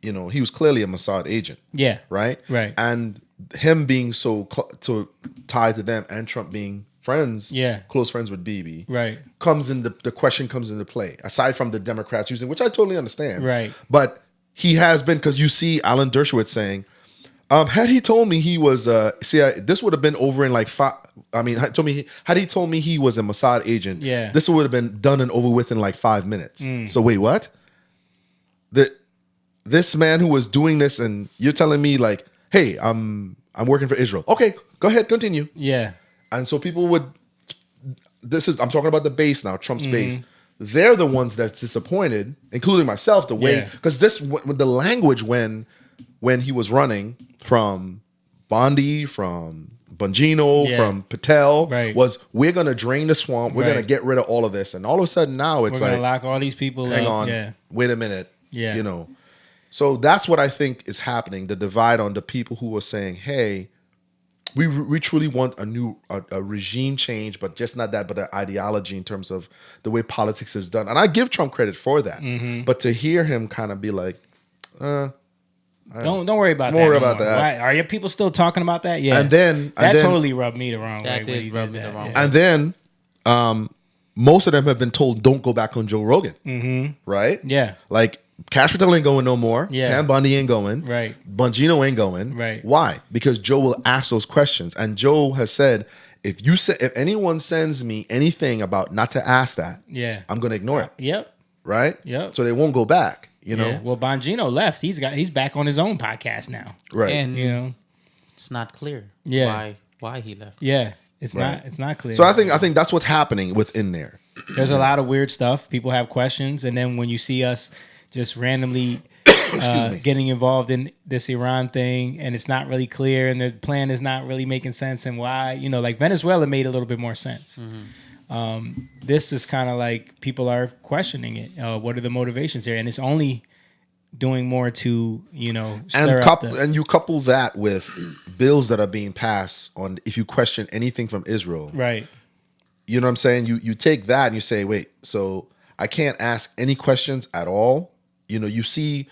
you know, he was clearly a Mossad agent. Yeah. Right. Right. And him being so tied to them, and Trump being friends, close friends with Bibi, right, comes in the question comes into play. Aside from the Democrats using, which I totally understand, right, but he has been, because you see Alan Dershowitz saying. Had he told me he was, this would have been over in like 5. I mean, had he told me he was a Mossad agent, this would have been done and over with in like 5 minutes. So wait, what? This man who was doing this, and you're telling me like, hey, I'm working for Israel. Okay, go ahead, continue. Yeah. And so people would. I'm talking about the base now, Trump's base. They're the ones that's disappointed, including myself. The way, because the language when he was running from Bondi, from Bongino, from Patel, was we're going to drain the swamp. We're going to get rid of all of this. And all of a sudden now it's we're like, lock all these people hang up. on, wait a minute. Yeah. You know, so that's what I think is happening. The divide on the people who are saying, hey, we truly want a regime change, but just not that, but the ideology in terms of the way politics is done. And I give Trump credit for that. But to hear him kind of be like, Don't worry about that. Don't worry about that. Why, are your people still talking about that? Yeah. And then totally rubbed me the wrong way. That did rub me the wrong way. And then most of them have been told don't go back on Joe Rogan. Mm-hmm. Right? Yeah. Like Cash Patel ain't going no more. Yeah. Pam Bondi ain't going. Right. Bongino ain't going. Right. Why? Because Joe will ask those questions. And Joe has said, if anyone sends me anything about not to ask that, I'm gonna ignore it. Yep. Right? Yep. So they won't go back. You know? Yeah. Well, Bongino left. He's back on his own podcast now. Right. And it's not clear why he left. Yeah. It's not clear. So I think that's what's happening within there. There's a lot of weird stuff. People have questions, and then when you see us just randomly getting involved in this Iran thing, and it's not really clear, and the plan is not really making sense, and why, like Venezuela made a little bit more sense. Mm-hmm. This is kind of like people are questioning it. What are the motivations here? And it's only doing more to stir up and you couple that with bills that are being passed on if you question anything from Israel, right? You know what I'm saying? You take that and you say, wait, so I can't ask any questions at all. You see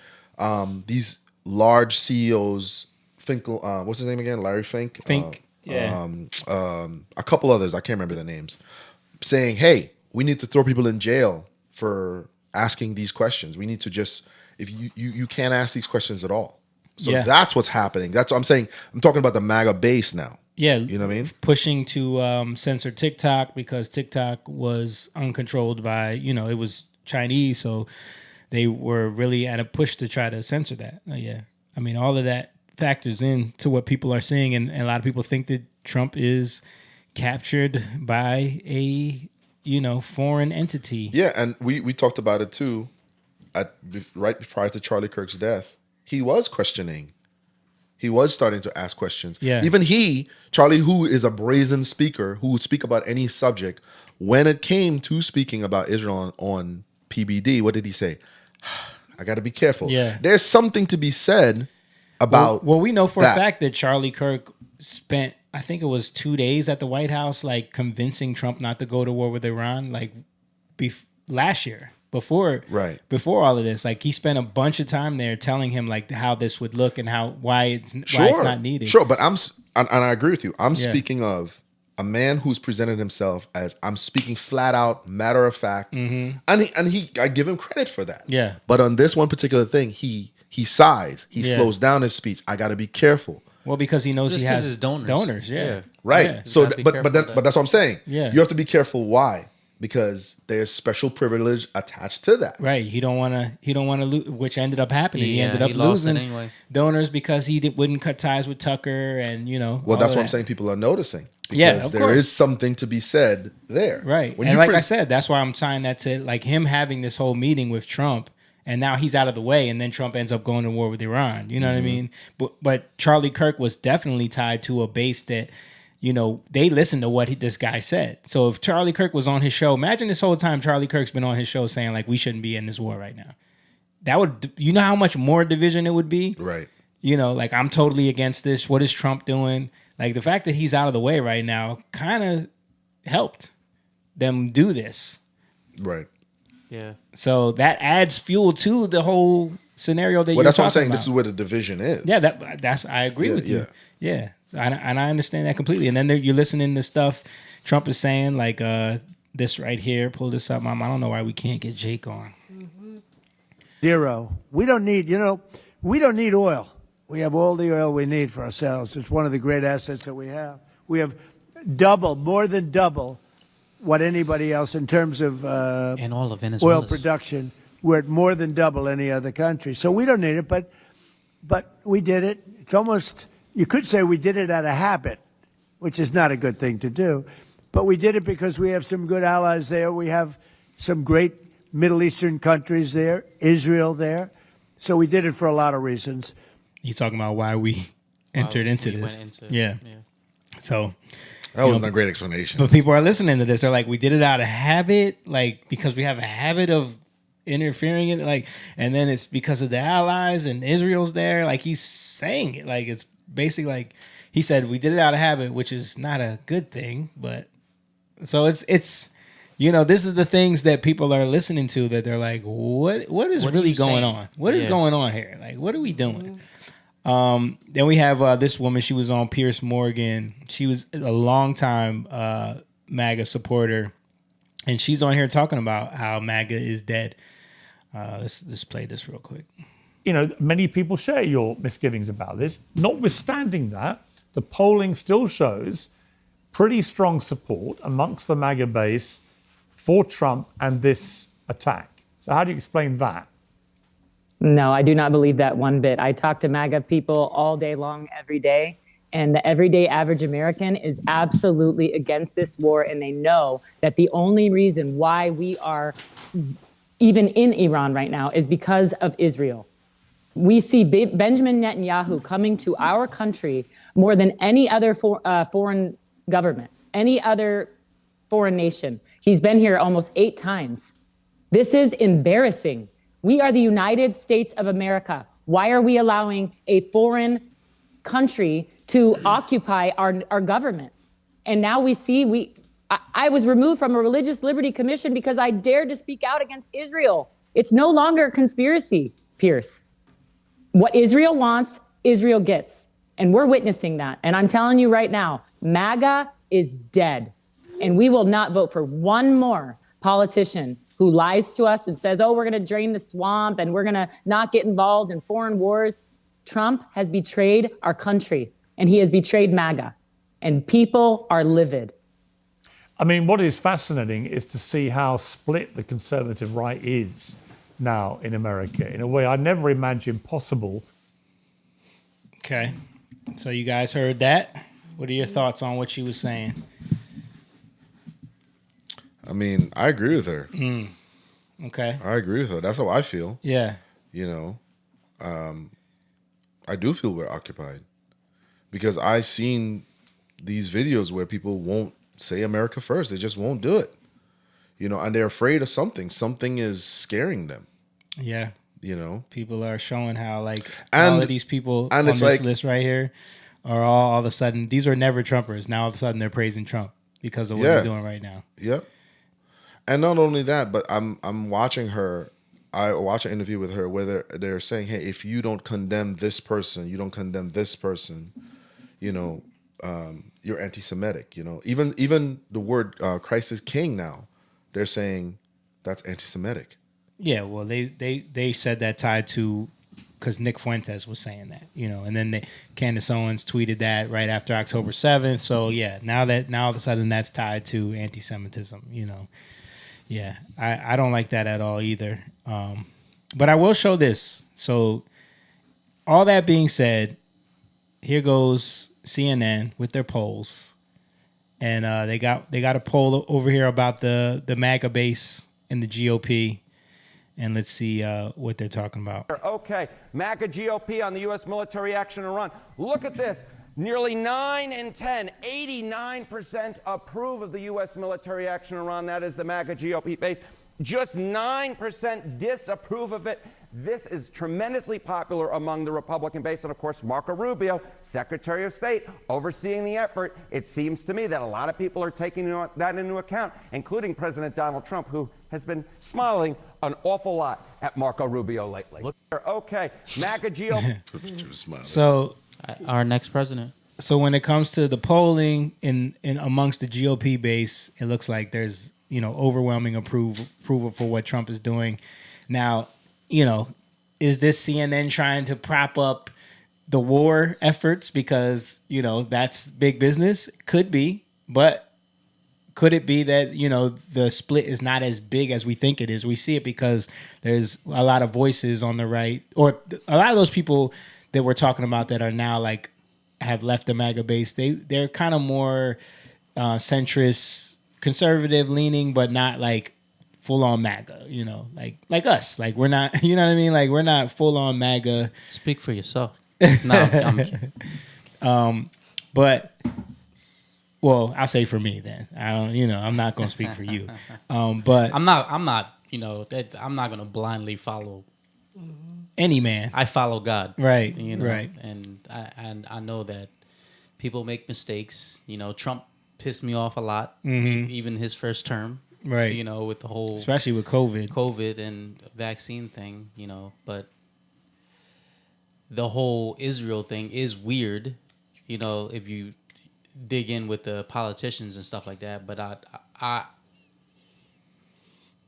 these large CEOs, Finkel, what's his name again? Larry Fink. A couple others, I can't remember their names, saying, hey, we need to throw people in jail for asking these questions. We need to just, if you can't ask these questions at all. So that's what's happening. That's what I'm saying. I'm talking about the MAGA base now. Yeah. You know what I mean? Pushing to censor TikTok because TikTok was uncontrolled by, it was Chinese. So they were really at a push to try to censor that. I mean, all of that factors in to what people are seeing. And a lot of people think that Trump is captured by a, foreign entity. Yeah. And we talked about it too. Right prior to Charlie Kirk's death, he was questioning. He was starting to ask questions. Yeah. Even Charlie, who is a brazen speaker, who would speak about any subject, when it came to speaking about Israel on PBD, what did he say? I got to be careful. Yeah. There's something to be said about Well, we know for a fact that Charlie Kirk spent, I think it was 2 days at the White House, like convincing Trump not to go to war with Iran, like last year. Before all of this, like he spent a bunch of time there telling him like how this would look and why it's not needed. Sure, but and I agree with you. I'm speaking of a man who's presented himself as, I'm speaking flat out, matter of fact, and I give him credit for that. Yeah. But on this one particular thing, he sighs, he slows down his speech. I got to be careful. Well, because he knows he has his donors. Right. Yeah. So, but that's what I'm saying. Yeah. You have to be careful. Why? Because there's special privilege attached to that. Right. He don't want to lose, which ended up happening. He ended up lost losing anyway. Donors because he wouldn't cut ties with Tucker and, Well, that's what I'm saying. People are noticing. Because of there course. is something to be said there. Right. And like I said, that's why I'm tying that to like him having this whole meeting with Trump, and now he's out of the way, and then Trump ends up going to war with Iran. You know what I mean? But Charlie Kirk was definitely tied to a base that, they listened to what this guy said. So if Charlie Kirk was on his show, imagine this whole time Charlie Kirk's been on his show saying like, we shouldn't be in this war right now. That would, how much more division it would be? Right. Like I'm totally against this. What is Trump doing? Like the fact that he's out of the way right now kind of helped them do this. Right. Yeah. So that adds fuel to the whole scenario that you're talking about. Well, that's what I'm saying. This is where the division is. Yeah, that's I agree with you. Yeah. So, and I understand that completely. And then you're listening to stuff Trump is saying, like this right here. Pull this up, Mom. I don't know why we can't get Jake on. Zero. We don't need oil. We have all the oil we need for ourselves. It's one of the great assets that we have. We have more than double what anybody else in terms of and all of Venezuela oil production. We're at more than double any other country. So we don't need it, but we did it. It's almost, you could say we did it out of habit, which is not a good thing to do. But we did it because we have some good allies there. We have some great Middle Eastern countries there, Israel there. So we did it for a lot of reasons. He's talking about why we entered into this. Yeah. So that wasn't a great explanation. But people are listening to this. They're like, we did it out of habit, like because we have a habit of interfering in it, like, and then it's because of the allies and Israel's there. Like he's saying it, like it's basically like he said we did it out of habit, which is not a good thing. But so it's this is the things that people are listening to that they're like, what is really going on? What is going on here? Like, what are we doing? Then we have this woman. She was on Piers Morgan. She was a long-time MAGA supporter, and she's on here talking about how MAGA is dead. Let's play this real quick. You know, many people share your misgivings about this. Notwithstanding that, the polling still shows pretty strong support amongst the MAGA base for Trump and this attack. So how do you explain that? No, I do not believe that one bit. I talk to MAGA people all day long, every day, and the everyday average American is absolutely against this war, and they know that the only reason why we are even in Iran right now is because of Israel. We see Benjamin Netanyahu coming to our country more than any other foreign government, any other foreign nation. He's been here almost 8 times. This is embarrassing. We are the United States of America. Why are we allowing a foreign country to occupy our government? And now we see I was removed from a Religious Liberty Commission because I dared to speak out against Israel. It's no longer a conspiracy, Pierce. What Israel wants, Israel gets. And we're witnessing that. And I'm telling you right now, MAGA is dead. And we will not vote for one more politician who lies to us and says, oh, we're going to drain the swamp and we're going to not get involved in foreign wars. Trump has betrayed our country and he has betrayed MAGA. And people are livid. I mean, what is fascinating is to see how split the conservative right is now in America in a way I never imagined possible. Okay. So you guys heard that. What are your thoughts on what she was saying? I mean, I agree with her. Okay. I agree with her. That's how I feel. Yeah. You know, I do feel we're occupied because I've seen these videos where people won't say America first. They just won't do it. You know, and they're afraid of something. Something is scaring them. Yeah. You know, people are showing how all of these people on this list right here are all of a sudden, these were never Trumpers. Now all of a sudden they're praising Trump because of what he's doing right now. Yep. And not only that, but I'm watching her. I watch an interview with her where they're saying, hey, if you don't condemn this person, you don't condemn this person, you know, you're anti-Semitic. You know, even the word Christ is King now, they're saying that's anti-Semitic. Yeah, well, they said that tied to because Nick Fuentes was saying that, you know, and then Candace Owens tweeted that right after October 7th. So yeah, now all of a sudden that's tied to anti-Semitism, you know. Yeah, I don't like that at all either. But I will show this. So all that being said, here goes CNN with their polls, and they got a poll over here about the MAGA base in the GOP. And let's see what they're talking about. Okay, MAGA GOP on the U.S. military action in Iran. Look at this. Nearly 9 in 10, 89% approve of the U.S. military action in Iran. That is the MAGA GOP base. Just 9% disapprove of it. This is tremendously popular among the Republican base. And of course, Marco Rubio, Secretary of State, overseeing the effort. It seems to me that a lot of people are taking that into account, including President Donald Trump, who has been smiling an awful lot at Marco Rubio lately. Okay, MAGA GOP. So our next president. So when it comes to the polling in amongst the GOP base, it looks like there's, you know, overwhelming approval for what Trump is doing. Now, you know, is this CNN trying to prop up the war efforts because, you know, that's big business? Could be, but could it be that, you know, the split is not as big as we think it is? We see it because there's a lot of voices on the right, or a lot of those people that we're talking about that are now like have left the MAGA base. They're kind of more centrist, conservative leaning, but not like full on MAGA, you know, like us. Like we're not, you know what I mean? Like we're not full on MAGA. Speak for yourself. No, I'm kidding. But well, I'll say for me then. I don't, you know, I'm not gonna speak for you. But I'm not, you know, I'm not gonna blindly follow any man. I follow God. Right. You know, right. And I know that people make mistakes. You know, Trump pissed me off a lot, even his first term. Right. You know, with the whole, especially with COVID and vaccine thing, you know, but the whole Israel thing is weird, you know, if you dig in with the politicians and stuff like that. But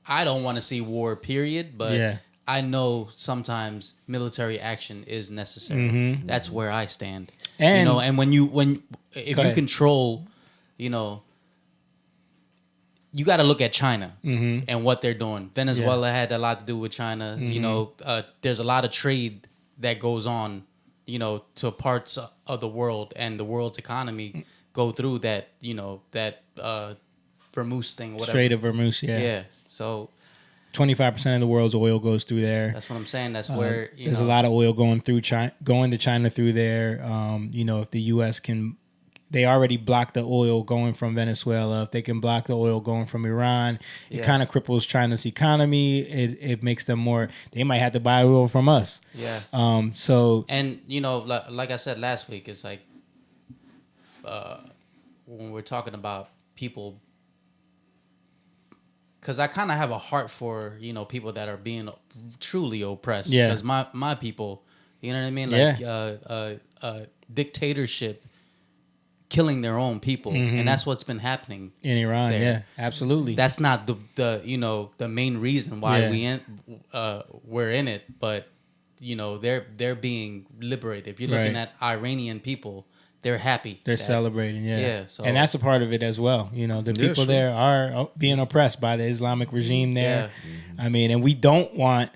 I don't want to see war, period. But I know sometimes military action is necessary. Mm-hmm. That's where I stand. And, you know, and if you control, you know, you got to look at China and what they're doing. Venezuela had a lot to do with China. You know, there's a lot of trade that goes on, you know, to parts of the world, and the world's economy go through that, you know, that Hormuz thing, whatever. Strait of Hormuz, Yeah. So 25% of the world's oil goes through there. That's what I'm saying. That's where there's a lot of oil going to China through there. You know, if the U.S. can, they already blocked the oil going from Venezuela. If they can block the oil going from Iran, it kind of cripples China's economy. It makes them more. They might have to buy oil from us. Yeah. So and you know, like I said last week, it's like when we're talking about people. Because I kind of have a heart for, you know, people that are being truly oppressed. Yeah. Because my people, you know what I mean? Like dictatorship killing their own people. And that's what's been happening in Iran. there. Yeah, absolutely. That's not the you know, the main reason why we're in it. But, you know, they're being liberated. If you're looking at Iranian people, they're happy. They're celebrating, Yeah, so, and that's a part of it as well. You know, the people there are being oppressed by the Islamic regime there. Yeah. I mean, and we don't want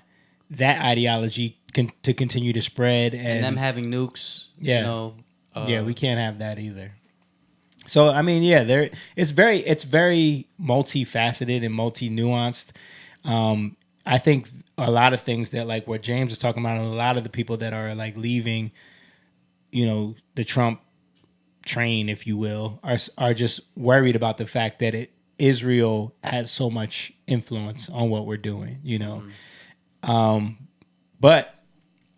that ideology to continue to spread. And them having nukes, you know. We can't have that either. So, I mean, it's very multifaceted and multi-nuanced. I think a lot of things that, like what James was talking about, and a lot of the people that are like leaving, you know, the Trump train, if you will, are just worried about the fact that Israel has so much influence on what we're doing, you know. But,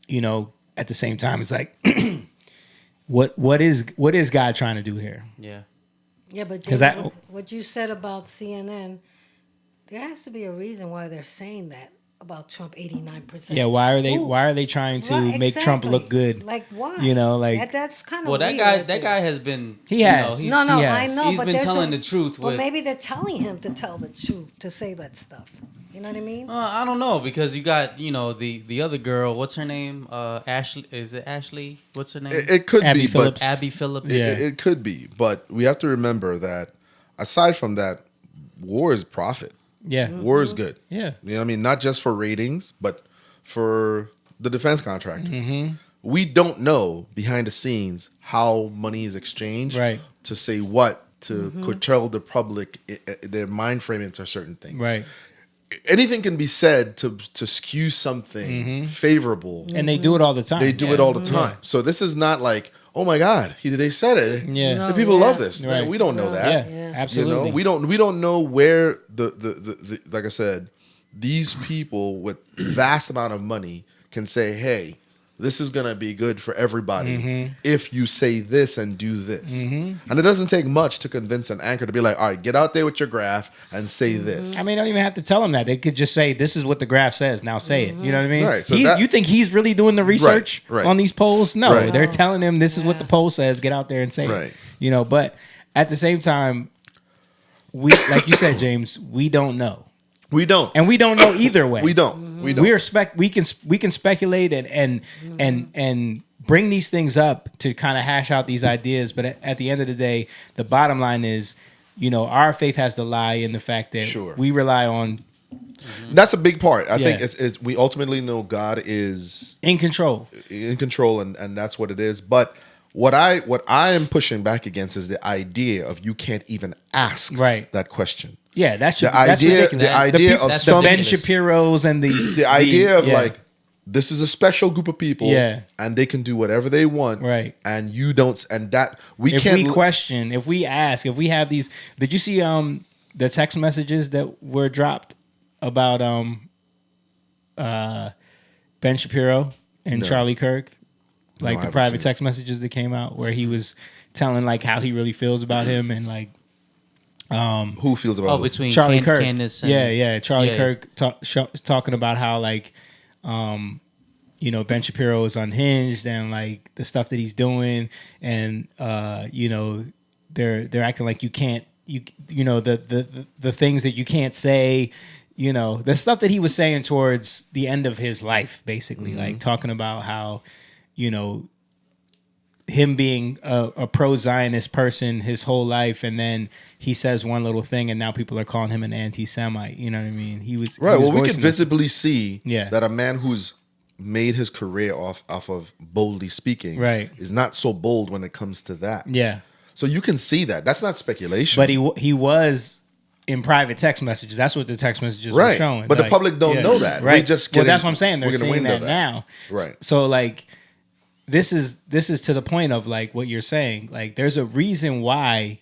you know, at the same time, it's like, what is God trying to do here? Yeah. Yeah, but what you said about CNN, there has to be a reason why they're saying that about Trump 89%. Yeah, why are they trying to make Trump look good? Like why? You know, like that's kind of well, that guy has been. He has. I know. He's been telling the truth. Well, maybe they're telling him to tell the truth, to say that stuff. You know what I mean? I don't know, because you got, you know, the other girl. What's her name? Ashley. Is it Ashley? What's her name? It could Abby be Phillips. But Abby Phillips. It could be, but we have to remember that aside from that, war is profit. Yeah. War is good. Yeah. You know what I mean? Not just for ratings, but for the defense contractors. We don't know behind the scenes how money is exchanged to say what, to curtail the public, their mind frame into certain things. Right. Anything can be said to skew something favorable. And they do it all the time. They do it all the time. So this is not like, oh my God, they said it. Yeah. The people love this. Right. We don't know that. Yeah, absolutely. You know, we don't know where the like I said, these people with vast amount of money can say, hey, this is gonna be good for everybody if you say this and do this. And it doesn't take much to convince an anchor to be like, all right, get out there with your graph and say this. I mean, don't even have to tell them that. They could just say, this is what the graph says. Now say it. You know what I mean? Right, so you think he's really doing the research on these polls? No, they're telling him this is what the poll says. Get out there and say it. You know, but at the same time, we, like you said, James, we don't know. We don't, and we don't know either way. We don't. We don't. We can speculate and bring these things up to kind of hash out these ideas. But at the end of the day, the bottom line is, you know, our faith has to lie in the fact that we rely on. That's a big part. I think it's we ultimately know God is in control, and that's what it is. But what I am pushing back against is the idea of you can't even ask that question. Yeah, that's the idea. The idea of some Ben Shapiro's and the idea of like, this is a special group of people, and they can do whatever they want, and you don't, and that if we question, if we ask, if we have these. Did you see the text messages that were dropped about Ben Shapiro and Charlie Kirk, like the private text messages that came out where he was telling like how he really feels about him and like. Who feels about between Charlie Kirk? Candace and, Charlie Kirk talking about how like you know, Ben Shapiro is unhinged and like the stuff that he's doing, and you know, they're acting like you know the things that you can't say, you know, the stuff that he was saying towards the end of his life, basically, like talking about how, you know, him being a pro-Zionist person his whole life, and then he says one little thing, and now people are calling him an anti-Semite. You know what I mean? He was right. He was Well, we can voicing visibly see Yeah. that a man who's made his career off of boldly speaking, Right. is not so bold when it comes to that. Yeah. So you can see that. That's not speculation. But he was in private text messages. That's what the text messages were Right. showing. But the public don't know that. We're Right. just well, getting- that's what I'm saying. They're we're getting seeing wind of that that. now. Right. So like, this is to the point of like what you're saying. Like, there's a reason why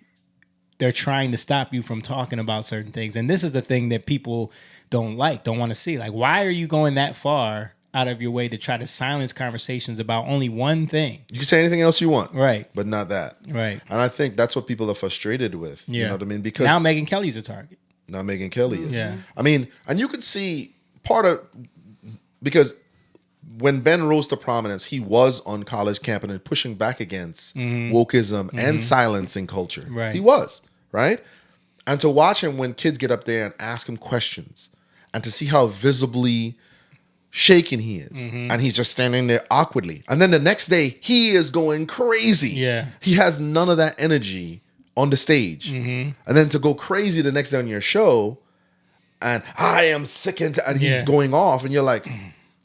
they're trying to stop you from talking about certain things, and this is the thing that people don't want to see. Like, why are you going that far out of your way to try to silence conversations about only one thing? You can say anything else you want, right? But not that, right? And I think that's what people are frustrated with. Yeah. You know what I mean? Because now Megyn Kelly's a target. Now Megyn Kelly is. Yeah. I mean, and you could see part of, because when Ben rose to prominence, he was on college campus and pushing back against wokeism and silencing culture. Right. He was, right? And to watch him when kids get up there and ask him questions, and to see how visibly shaken he is, and he's just standing there awkwardly. And then the next day, he is going crazy. Yeah. He has none of that energy on the stage. And then to go crazy the next day on your show, and I am sick and he's Yeah. going off, and you're like,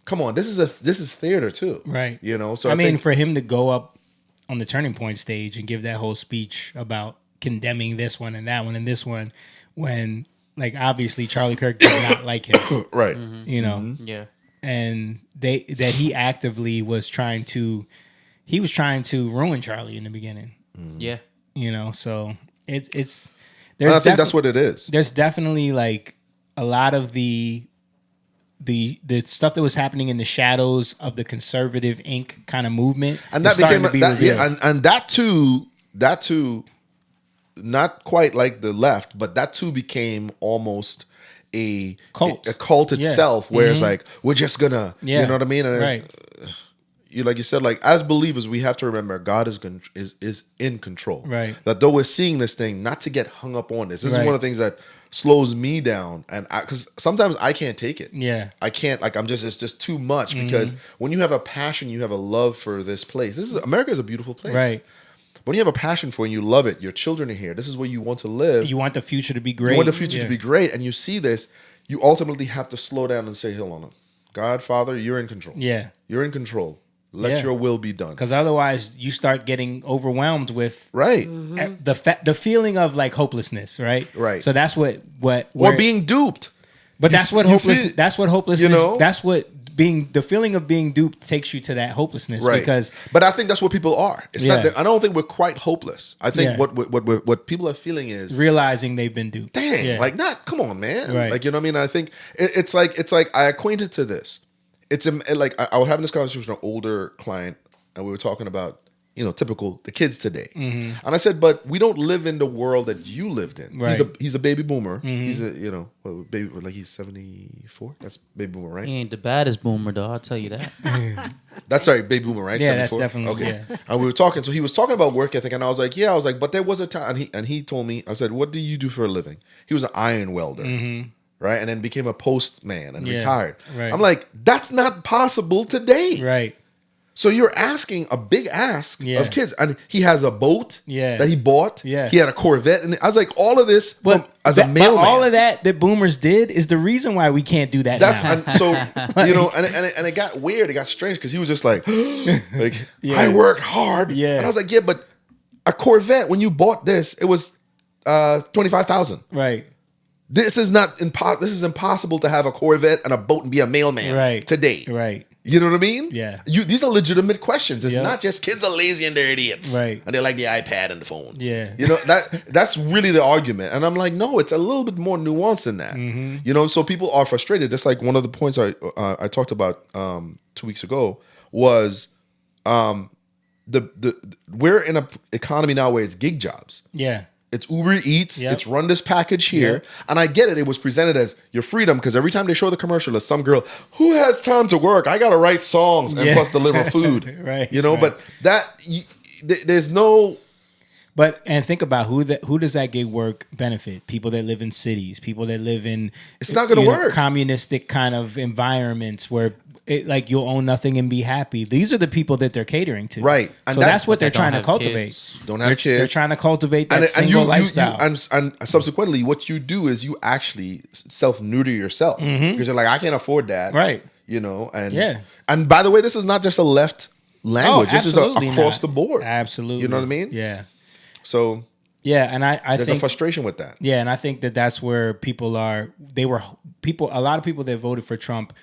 come on, this is theater too. Right. You know, so I mean, think, for him to go up on the Turning Point stage and give that whole speech about condemning this one and that one and this one, when like obviously Charlie Kirk did not like him. Right. You know? Yeah. And that he actively was trying to ruin Charlie in the beginning. Yeah. You know, so it's and I think that's what it is. There's definitely like a lot of the stuff that was happening in the shadows of the conservative Inc. kind of movement, And that is starting became to be that, revealed. yeah, and that too, not quite like the left, but that too became almost a cult, a cult Yeah. itself, where it's like, we're just gonna, Yeah. you know what I mean? And it's- you like you said, like as believers, we have to remember God is in control. Right. That though we're seeing this thing, not to get hung up on this. This is Right. one of the things that slows me down, and because sometimes I can't take it. Yeah. I can't. Like it's just too much, because when you have a passion, you have a love for this place. America is a beautiful place. Right. When you have a passion for it and you love it, your children are here. This is where you want to live. You want the future to be great. You want the future Yeah. to be great, and you see this. You ultimately have to slow down and say, "Hold on, God, Father, you're in control. Yeah. You're in control. Let Yeah. your will be done." Because otherwise, you start getting overwhelmed with Right. the feeling of like hopelessness, right? Right. So that's what Or being duped. But that's what you hopeless. feel- That's what hopelessness. you know? That's what the feeling of being duped takes you to that hopelessness. Right. Because but I think that's what people are. It's Yeah. not. I don't think we're quite hopeless. I think Yeah. what people are feeling is realizing they've been duped. dang, Yeah. like not. Come on, man. Right. Like, you know what I mean. I think it's like I acquainted to this. It's like I was having this conversation with an older client, and we were talking about, you know, typical the kids today. And I said, but we don't live in the world that you lived in. Right. He's a baby boomer. He's a, you know, baby, like he's 74. That's baby boomer, right? He ain't the baddest boomer, though. I'll tell you that. That's sorry, baby boomer, right? Yeah, that's 74? definitely- okay. yeah. And we were talking, so he was talking about work ethic, and I was like, but there was a time, and he told me, I said, what do you do for a living? He was an iron welder, right? And then became a postman and Yeah, retired. right. I'm like, that's not possible today. Right. So you're asking a big ask Yeah. of kids, and he has a boat Yeah. that he bought. Yeah. He had a Corvette, and I was like, all of this as a but mailman. all of that boomers did is the reason why we can't do that That's now. and so you know, and it got weird. It got strange because he was just like, Yeah. I worked hard. Yeah. and I was like, yeah, but a Corvette when you bought this, it was $25,000. Right. This is This is impossible to have a Corvette and a boat and be a mailman Right. today. Right. You know what I mean? Yeah. These are legitimate questions. It's Yeah. not just kids are lazy and they're idiots. Right. And they like the iPad and the phone. Yeah. You know, that's really the argument. And I'm like, no, it's a little bit more nuanced than that. You know, so people are frustrated. Just like one of the points I talked about 2 weeks ago was we're in an economy now where it's gig jobs. Yeah. It's Uber Eats. Yep. It's run this package here. Yep. And I get it. It was presented as your freedom because every time they show the commercial, there's some girl who has time to work. I got to write songs and plus deliver food. Right. You know, right. but there's no. But and think about who does that gig work benefit? People that live in cities, people that live in It's not going to work. Communistic kind of environments where like you'll own nothing and be happy. These are the people that they're catering to, Right. And so that's what they're trying to cultivate. Kids. Don't have kids. They're trying to cultivate that single lifestyle. And subsequently, what you do is you actually self-neuter yourself because you're like, I can't afford that, right? You know, and yeah. And by the way, this is not just a left language. This is across the board. Absolutely. You know what I mean? Yeah. So yeah, and I there's think a frustration with that. Yeah, and I think that's where people are. A lot of people that voted for Trump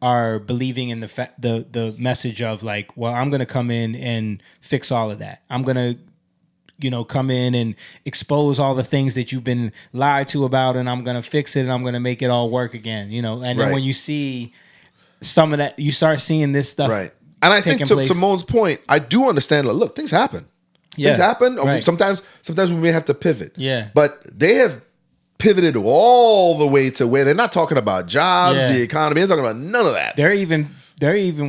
are believing in the message of like, well, I'm going to come in and fix all of that. I'm going to, come in and expose all the things that you've been lied to about, and I'm going to fix it, and I'm going to make it all work again. And then when you see some of that, you start seeing this stuff. Right. And I think to Moan's point, I do understand. Look, things happen. Yeah, things happen. right. Sometimes we may have to pivot. Yeah. But they have pivoted all the way to where they're not talking about jobs, the economy. They're talking about none of that. They're even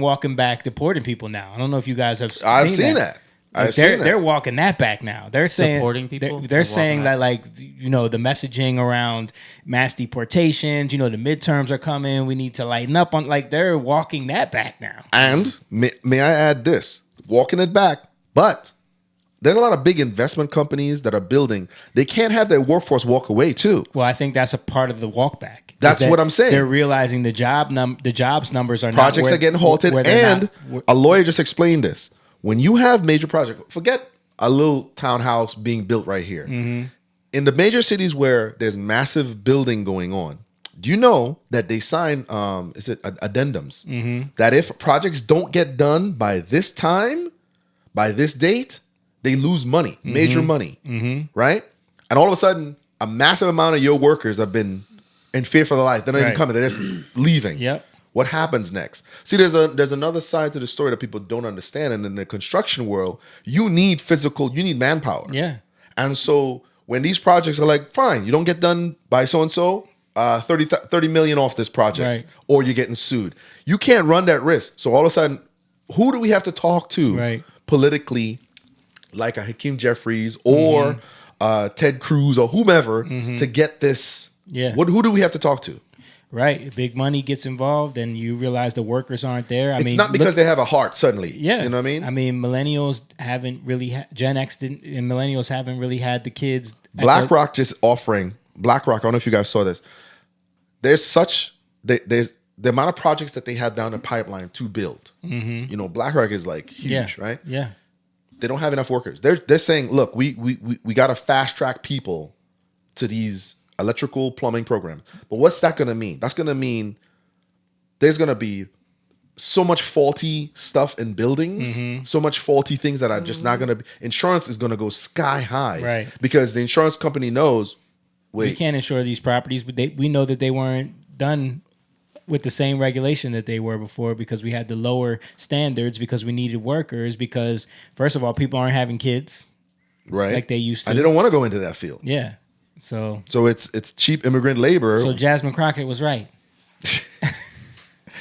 walking back deporting people now. I don't know if you guys have I've seen that. They're walking that back now. They're saying supporting people. They're saying that the messaging around mass deportations. The midterms are coming. We need to lighten up on. They're walking that back now. And may I add this? Walking it back, but there's a lot of big investment companies that are building. They can't have their workforce walk away too. Well, I think that's a part of the walk back. That's what I'm saying. They're realizing the jobs numbers are projects are getting halted, and a lawyer just explained this. When you have major projects, forget a little townhouse being built right here. Mm-hmm. In the major cities where there's massive building going on, do you know that they sign addendums that if projects don't get done by this time, by this date, they lose money, major money, right? And all of a sudden, a massive amount of your workers have been in fear for their life. They're not even coming; they're just leaving. Yep. What happens next? See, there's another side to the story that people don't understand. And in the construction world, you need manpower. Yeah. And so when these projects are like, fine, you don't get done by so and so, 30 million off this project, or you're getting sued. You can't run that risk. So all of a sudden, who do we have to talk to politically? Like a Hakeem Jeffries or Ted Cruz or whomever to get this. Yeah. Who do we have to talk to? Right. Big money gets involved and you realize the workers aren't there. It's not because they have a heart suddenly. Yeah. You know what I mean? I mean, millennials haven't really, Gen X and millennials haven't really had the kids. BlackRock just offering, I don't know if you guys saw this. There's the amount of projects that they have down the pipeline to build. BlackRock is like huge, right? Yeah. They don't have enough workers. They're saying, look, we got to fast track people to these electrical plumbing programs. But what's that going to mean? That's going to mean there's going to be so much faulty stuff in buildings, so much faulty things that are just not going to be. Insurance is going to go sky high, right? Because the insurance company knows, we can't insure these properties, but we know that they weren't done with the same regulation that they were before because we had the lower standards because we needed workers because, first of all, people aren't having kids. Right. Like they used to. And they don't want to go into that field. Yeah. So it's cheap immigrant labor. So Jasmine Crockett was right.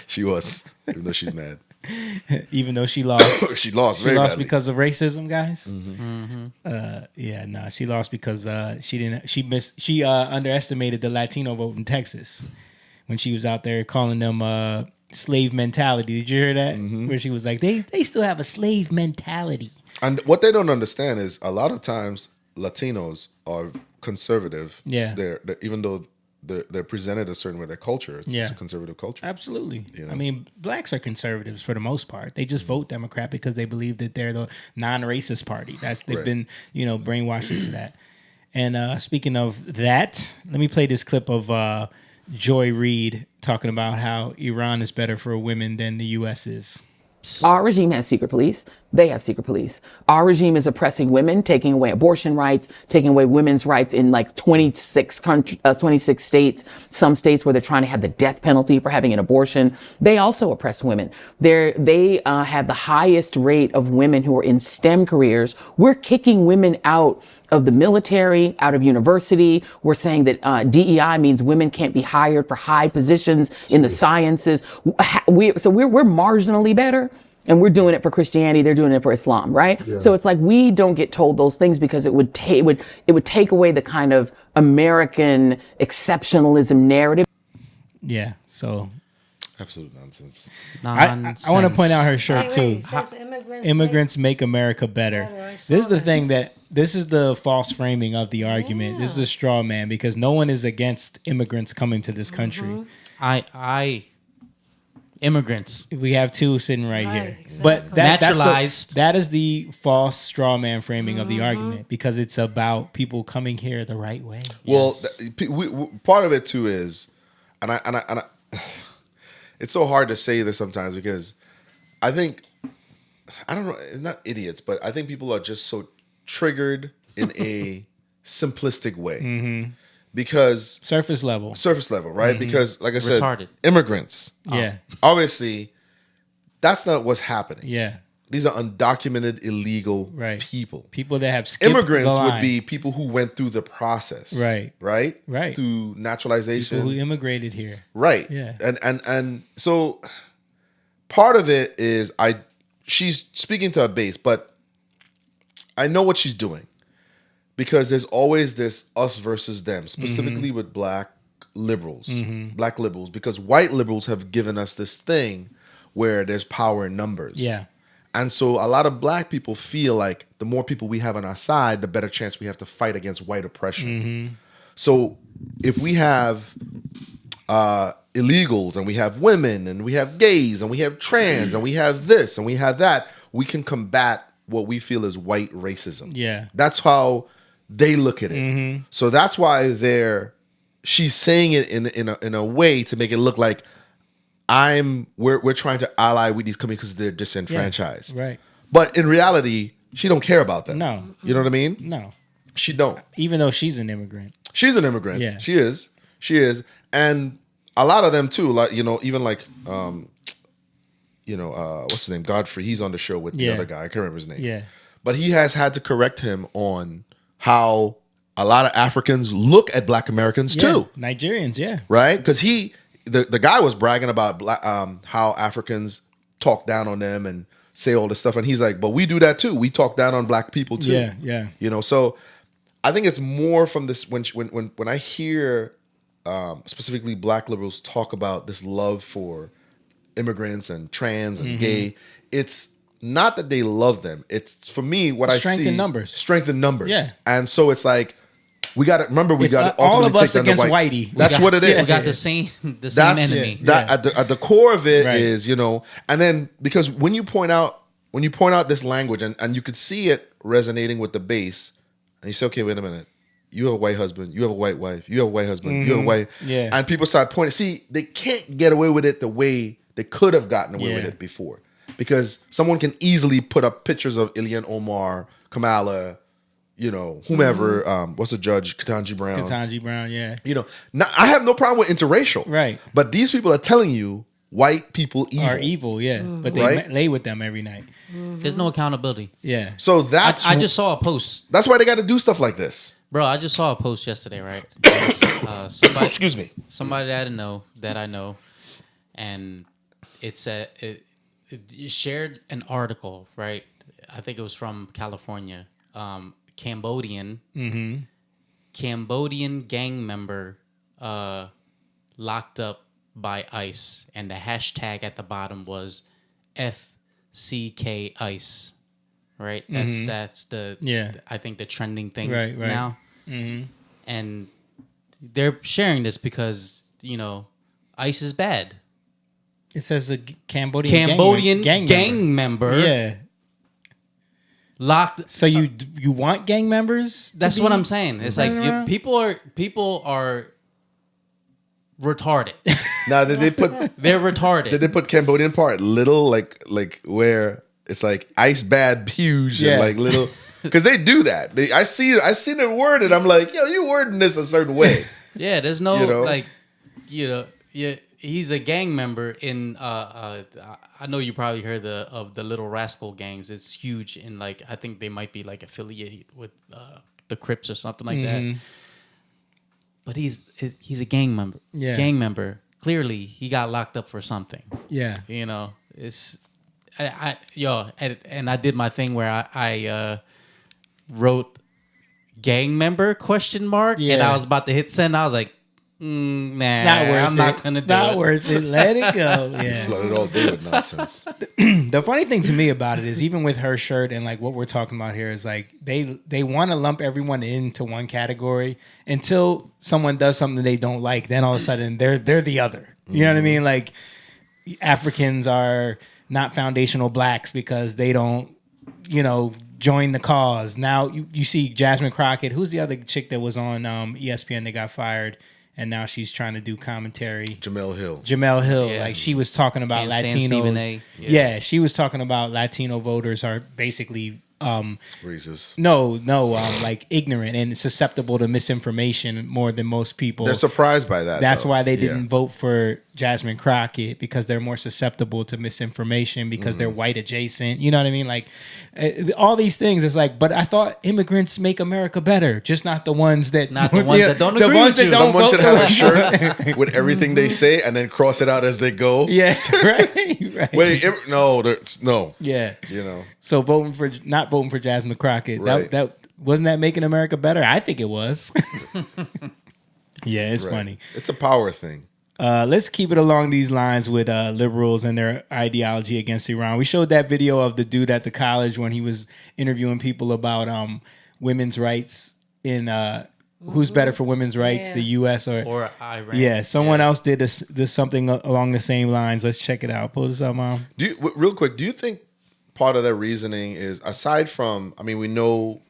She was, even though she's mad. Even though she lost. She lost very badly. Because of racism, guys. Mm-hmm. She lost because she underestimated the Latino vote in Texas when she was out there calling them slave mentality. Did you hear that? Where she was like, they still have a slave mentality. And what they don't understand is a lot of times Latinos are conservative. Yeah. They're even though they're presented a certain way, their culture it's a conservative culture. Absolutely. I mean, blacks are conservatives for the most part. They just vote Democrat because they believe that they're the non-racist party. They've been brainwashed into that. And speaking of that, let me play this clip of Joy Reid talking about how Iran is better for women than the U.S. is. Our regime has secret police. They have secret police. Our regime is oppressing women, taking away abortion rights, taking away women's rights in like 26 states, some states where they're trying to have the death penalty for having an abortion. They also oppress women. They have the highest rate of women who are in STEM careers. We're kicking women out of the military, out of university. We're saying that DEI means women can't be hired for high positions in the sciences. We're marginally better. And we're doing it for Christianity. They're doing it for Islam, right? Yeah. So it's like we don't get told those things because it would take away the kind of American exceptionalism narrative. Yeah. So absolute nonsense. I want to point out her shirt too. Immigrants make America better. This is the thing this is the false framing of the argument. Yeah. This is a straw man because no one is against immigrants coming to this country. Immigrants. We have two sitting right here. Exactly. But that is the false straw man framing of the argument because it's about people coming here the right way. Well, part of it too is, and I it's so hard to say this sometimes because I think, I don't know, it's not idiots, but I think people are just so triggered in a simplistic way. Mm-hmm. Because surface level, right? Mm-hmm. Because, like I said, retarded immigrants. Yeah, obviously, that's not what's happening. Yeah, these are undocumented, illegal people. People that have skipped immigrants the line. Would be people who went through the process. Right. Through naturalization, people who immigrated here. Right. Yeah, and so part of it is she's speaking to a base, but I know what she's doing. Because there's always this us versus them, specifically with black liberals, because white liberals have given us this thing where there's power in numbers. Yeah. And so a lot of black people feel like the more people we have on our side, the better chance we have to fight against white oppression. Mm-hmm. So if we have illegals and we have women and we have gays and we have trans and we have this and we have that, we can combat what we feel is white racism. Yeah. That's how they look at it. Mm-hmm. So that's why she's saying it in a way to make it look like we're trying to ally with these companies because they're disenfranchised. Yeah, right. But in reality, she don't care about that. No. You know what I mean? No. She don't. Even though she's an immigrant. She's an immigrant. Yeah. She is. And a lot of them too, like, even like what's his name? Godfrey. He's on the show with the other guy. I can't remember his name. Yeah. But he has had to correct him on how a lot of Africans look at Black Americans too. Nigerians, yeah. Right? Because the guy was bragging about how Africans talk down on them and say all this stuff. And he's like, but we do that too. We talk down on Black people too. Yeah, yeah. So I think it's more from this, when I hear specifically Black liberals talk about this love for immigrants and trans and gay, it's not that they love them. It's, for me, what I see. Strength in numbers. Yeah. And so it's like, we got to remember, all of us against whitey. That's what it is. We got the same enemy. At the core of it is, and then because when you point out this language and you could see it resonating with the base, and you say, okay, wait a minute. You have a white husband. You have a white wife. You have a white husband. You have a white. Yeah. And people start pointing. See, they can't get away with it the way they could have gotten away with it before. Because someone can easily put up pictures of Ilhan Omar, Kamala, whomever. What's the judge? Ketanji Brown. Yeah. Now, I have no problem with interracial. Right. But these people are telling you white people are evil. Yeah. But they lay with them every night. There's no accountability. Yeah. So that's. I just saw a post. That's why they got to do stuff like this. Bro, I just saw a post yesterday, right? Somebody, excuse me. Somebody that I know, and it said it shared an article, right? I think it was from California. Cambodian gang member locked up by ICE, and the hashtag at the bottom was FCK ICE. Right, that's the I think the trending thing right now, and they're sharing this because ICE is bad. It says a Cambodian gang member, locked. So you want gang members? That's what I'm saying. It's like people are retarded. Now did they put they're retarded? Did they put Cambodian part little like where? it's like ice bad huge and like little, because they do that. I see the word and I'm like, yo, you wording this a certain way. Yeah, there's no he's a gang member in. I know you probably heard of the Little Rascal gangs. It's huge in like I think they might be like affiliated with the Crips or something like that. But he's a gang member. Yeah, gang member. Clearly, he got locked up for something. Yeah, it's and I did my thing where I wrote gang member ? And I was about to hit send. I was like, nah, it's not worth I'm not gonna do it. It's not worth it. Let it go. Yeah, flooded all day with nonsense. The funny thing to me about it is even with her shirt and like what we're talking about here is like they want to lump everyone into one category until someone does something they don't like. Then all of a sudden they're the other. You know what I mean? Like Africans are not foundational blacks because they don't, join the cause. Now you see Jasmine Crockett. Who's the other chick that was on ESPN that got fired? And now she's trying to do commentary. Jamel Hill. Yeah. Like she was talking about Latinos. Yeah, she was talking about Latino voters are basically racist. No, like ignorant and susceptible to misinformation more than most people. They're surprised by that. That's why they didn't vote for Jasmine Crockett, because they're more susceptible to misinformation because they're white adjacent. You know what I mean? Like all these things. It's like, but I thought immigrants make America better, just not the ones that that don't agree with you. Someone should have a shirt with everything they say and then cross it out as they go. Yes, right. Wait, no. Yeah, So not voting for Jasmine Crockett. Right. That wasn't that making America better? I think it was. Yeah, it's funny. It's a power thing. Let's keep it along these lines with liberals and their ideology against Iran. We showed that video of the dude at the college when he was interviewing people about women's rights in who's better for women's rights, the U.S. or Iran. Yeah, someone else did this something along the same lines. Let's check it out. Pull this up, Mom. Real quick, do you think part of their reasoning is, aside from, I mean, we know,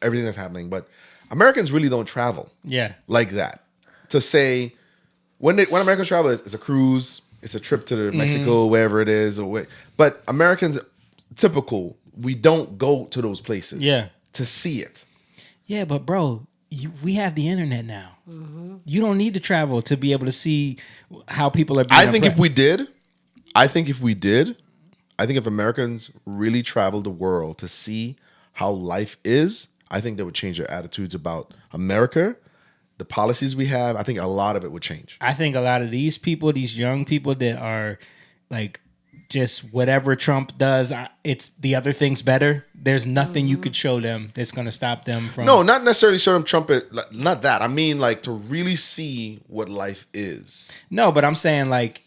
everything that's happening, but Americans really don't travel like that. To say, when Americans travel, it's a cruise, it's a trip to Mexico, wherever it is, but Americans, typical, we don't go to those places to see it. Yeah, but bro, we have the internet now. You don't need to travel to be able to see how people are being I think if Americans really traveled the world to see how life is, I think they would change their attitudes about America, the policies we have. I think a lot of it would change. I think a lot of these people, these young people that are like, just whatever Trump does, it's the other thing's better. There's nothing you could show them that's going to stop them from. No, not necessarily show them Trump. Not that. I mean, like, to really see what life is. No, but I'm saying, like,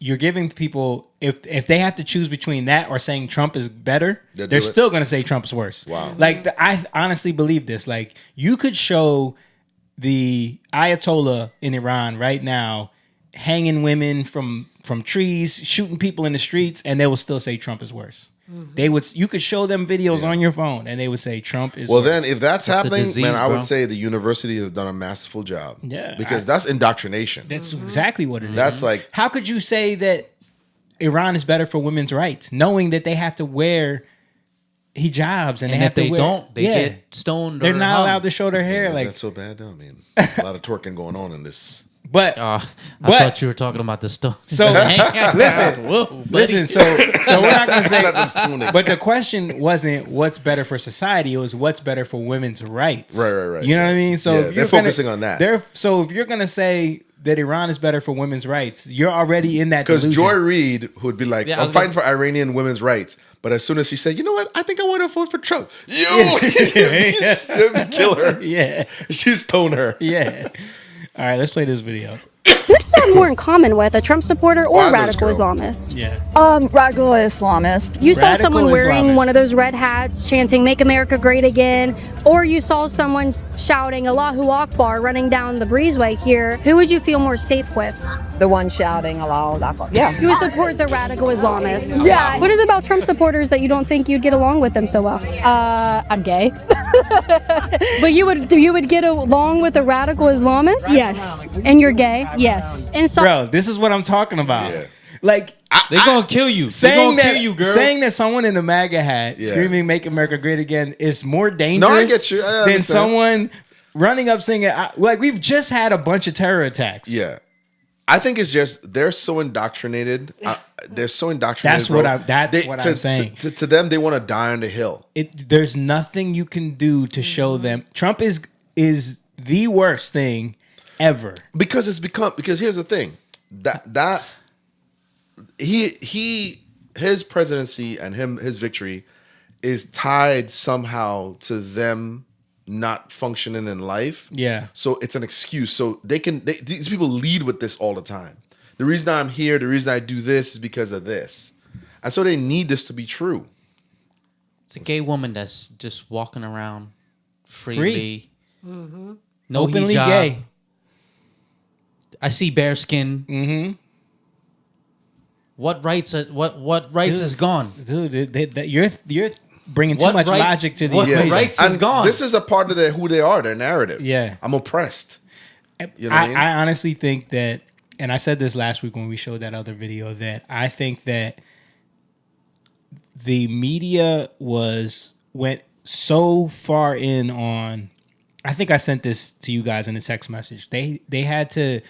you're giving people, if they have to choose between that or saying Trump is better, they're still going to say Trump's worse. Wow. Like, I honestly believe this. Like, you could show the Ayatollah in Iran right now hanging women from trees, shooting people in the streets, and they will still say Trump is worse. You could show them videos on your phone and they would say Trump is worse. Well, then if that's happening, man, I would say the university has done a masterful job. Yeah. Because that's indoctrination. That's exactly what it is. That's like, how could you say that Iran is better for women's rights, knowing that they have to wear hijabs and if they don't, they get stoned. They're not allowed to show their hair. Is like, that so bad? I mean, a lot of twerking going on in this. But I thought you were talking about the stone. So listen. So we're not gonna say. But the question wasn't what's better for society. It was what's better for women's rights. Right. You know what I mean? So if they're focusing on that. So if you're gonna say that Iran is better for women's rights, you're already in that. Because Joy Reid would be like, I'm fighting for Iranian women's rights. But as soon as she said, you know what, I think I want to vote for Trump. Kill her. Yeah. She's stone her. Yeah. All right, let's play this video. Who do you have more in common with, a Trump supporter or radical Islamist? Yeah. Radical Islamist. You saw someone wearing one of those red hats chanting "Make America Great Again," or you saw someone shouting "Allahu Akbar" running down the breezeway here. Who would you feel more safe with? The one shouting "Allahu Akbar." Yeah. You would support the radical Islamists. Yeah. What is it about Trump supporters that you don't think you'd get along with them so well? I'm gay. But you would get along with a radical Islamist? Yes. And you're gay? Yes. And so, bro, this is what I'm talking about. Yeah. Like, They're gonna kill you. They're Saying gonna kill you, girl. Saying that someone in a MAGA hat Yeah. screaming "Make America Great Again" is more dangerous No, I get you. I than understand. someone running up singing. Like we've just had a bunch of terror attacks. Yeah. I think it's just they're so indoctrinated. They're so indoctrinated. That's what I'm saying. To them, they want to die on the hill. There's nothing you can do to show them Trump is the worst thing ever. Because here's the thing. That his presidency and his victory is tied somehow to them not functioning in life. Yeah. So it's an excuse. So these people lead with this all the time. The reason I'm here, the reason I do this is because of this. And so they need this to be true. It's a gay woman that's just walking around freely. Mm-hmm. No Openly hijab. gay. I see bare skin. Mm-hmm. What rights is gone? Dude, you're bringing too much logic to the equation. Rights is gone. This is a part of who they are, their narrative. Yeah. I'm oppressed. You know what I mean? I honestly think that, and I said this last week when we showed that other video, that I think that the media went so far in on. I think I sent this to you guys in a text message. They had to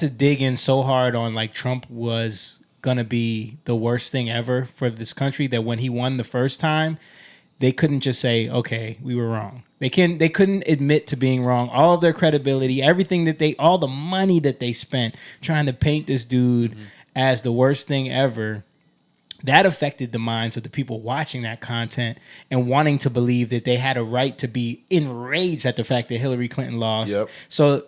dig in so hard on like Trump was gonna be the worst thing ever for this country that when he won the first time, they couldn't just say, okay, we were wrong. They couldn't admit to being wrong. All of their credibility, everything all the money that they spent trying to paint this dude as the worst thing ever, that affected the minds of the people watching that content and wanting to believe that they had a right to be enraged at the fact that Hillary Clinton lost. Yep. So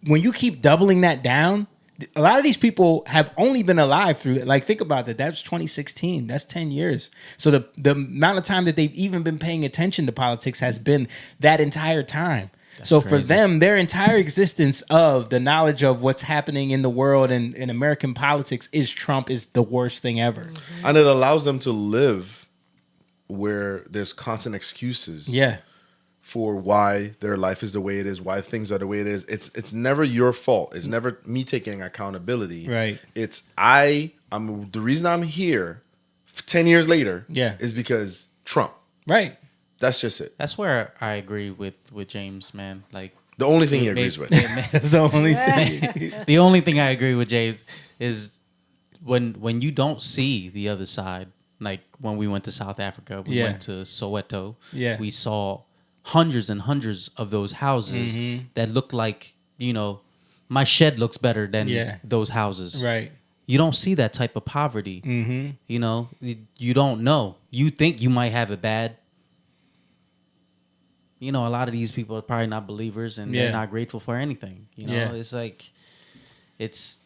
when you keep doubling that down, a lot of these people have only been alive through it. Like, think about that. That's 2016. That's 10 years. So the amount of time that they've even been paying attention to politics has been that entire time. So for them, their entire existence of the knowledge of what's happening in the world and in American politics is Trump is the worst thing ever. And it allows them to live where there's constant excuses. Yeah. For why their life is the way it is, why things are the way it is. It's never your fault. It's never me taking accountability. Right. It's I'm the reason I'm here 10 years later is because Trump. Right. That's just it. That's where I agree with James, man. Like the only thing he agrees with. That's the only thing. The only thing I agree with James is when you don't see the other side. Like when we went to South Africa, we went to Soweto. Yeah. We saw hundreds and hundreds of those houses that look like, my shed looks better than those houses. Right. You don't see that type of poverty. Mm-hmm. You don't know. You think you might have it bad. A lot of these people are probably not believers and they're not grateful for anything. It's like, it's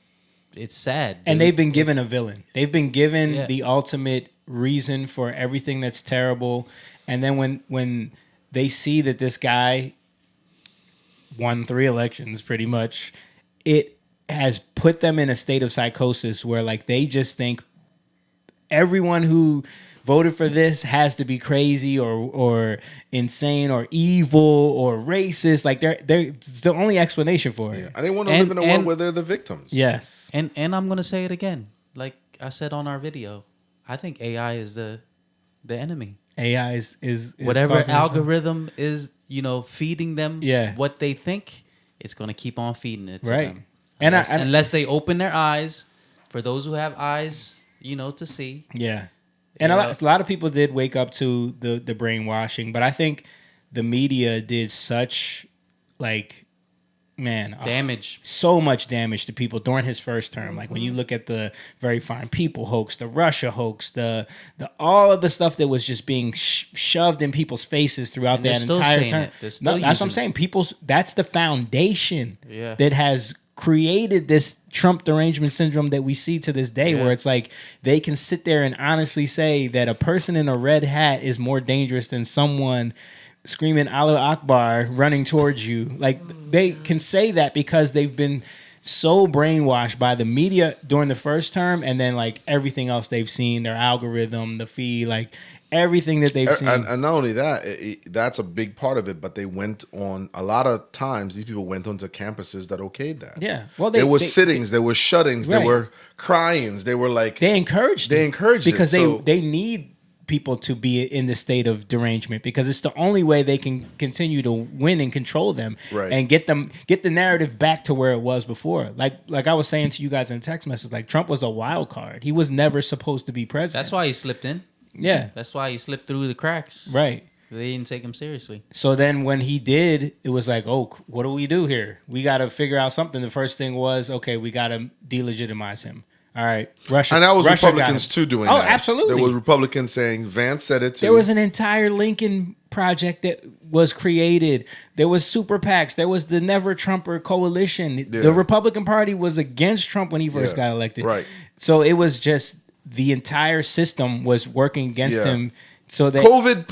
sad. And they've been given a villain. They've been given the ultimate reason for everything that's terrible. And then when they see that this guy won 3 elections pretty much, it has put them in a state of psychosis where like they just think everyone who voted for this has to be crazy or insane or evil or racist. Like it's the only explanation for it. Yeah. And they want to live in a world where they're the victims. Yes. And I'm gonna say it again. Like I said on our video, I think AI is the enemy. AI is whatever algorithm is, feeding them what they think, it's going to keep on feeding it to them. Unless they open their eyes, for those who have eyes, to see. Yeah. And a lot of people did wake up to the brainwashing, but I think the media did such damage, so much damage to people during his first term. Like when you look at the Very Fine People hoax, the Russia hoax, the all of the stuff that was just being shoved in people's faces throughout that entire term. That's what I'm saying. That's the foundation that has created this Trump derangement syndrome that we see to this day, where it's like they can sit there and honestly say that a person in a red hat is more dangerous than someone screaming Allah Akbar running towards you. Like they can say that because they've been so brainwashed by the media during the first term, and then like everything else they've seen, their algorithm, the feed, like everything that they've seen. And not only that, that's a big part of it. But they went on a lot of times. These people went onto campuses that okayed that. Yeah, well, there were sittings, there were shut-ins, right. there were cryings. They were like they encouraged because it, they need people to be in the state of derangement, because it's the only way they can continue to win and control them, right. and get the narrative back to where it was before. Like I was saying to you guys in a text message, like Trump was a wild card. He was never supposed to be president. That's why he slipped in. Yeah. That's why he slipped through the cracks. Right. They didn't take him seriously. So then when he did, it was like, oh, what do we do here? We got to figure out something. The first thing was, okay, we got to delegitimize him. All right, Russia. And that was Russia Republicans too doing that. Oh, absolutely. There was Republicans saying, Vance said it too. There was an entire Lincoln Project that was created. There was super PACs. There was the Never Trumper Coalition. Yeah. The Republican Party was against Trump when he first got elected. Right. So it was just the entire system was working against him. So that COVID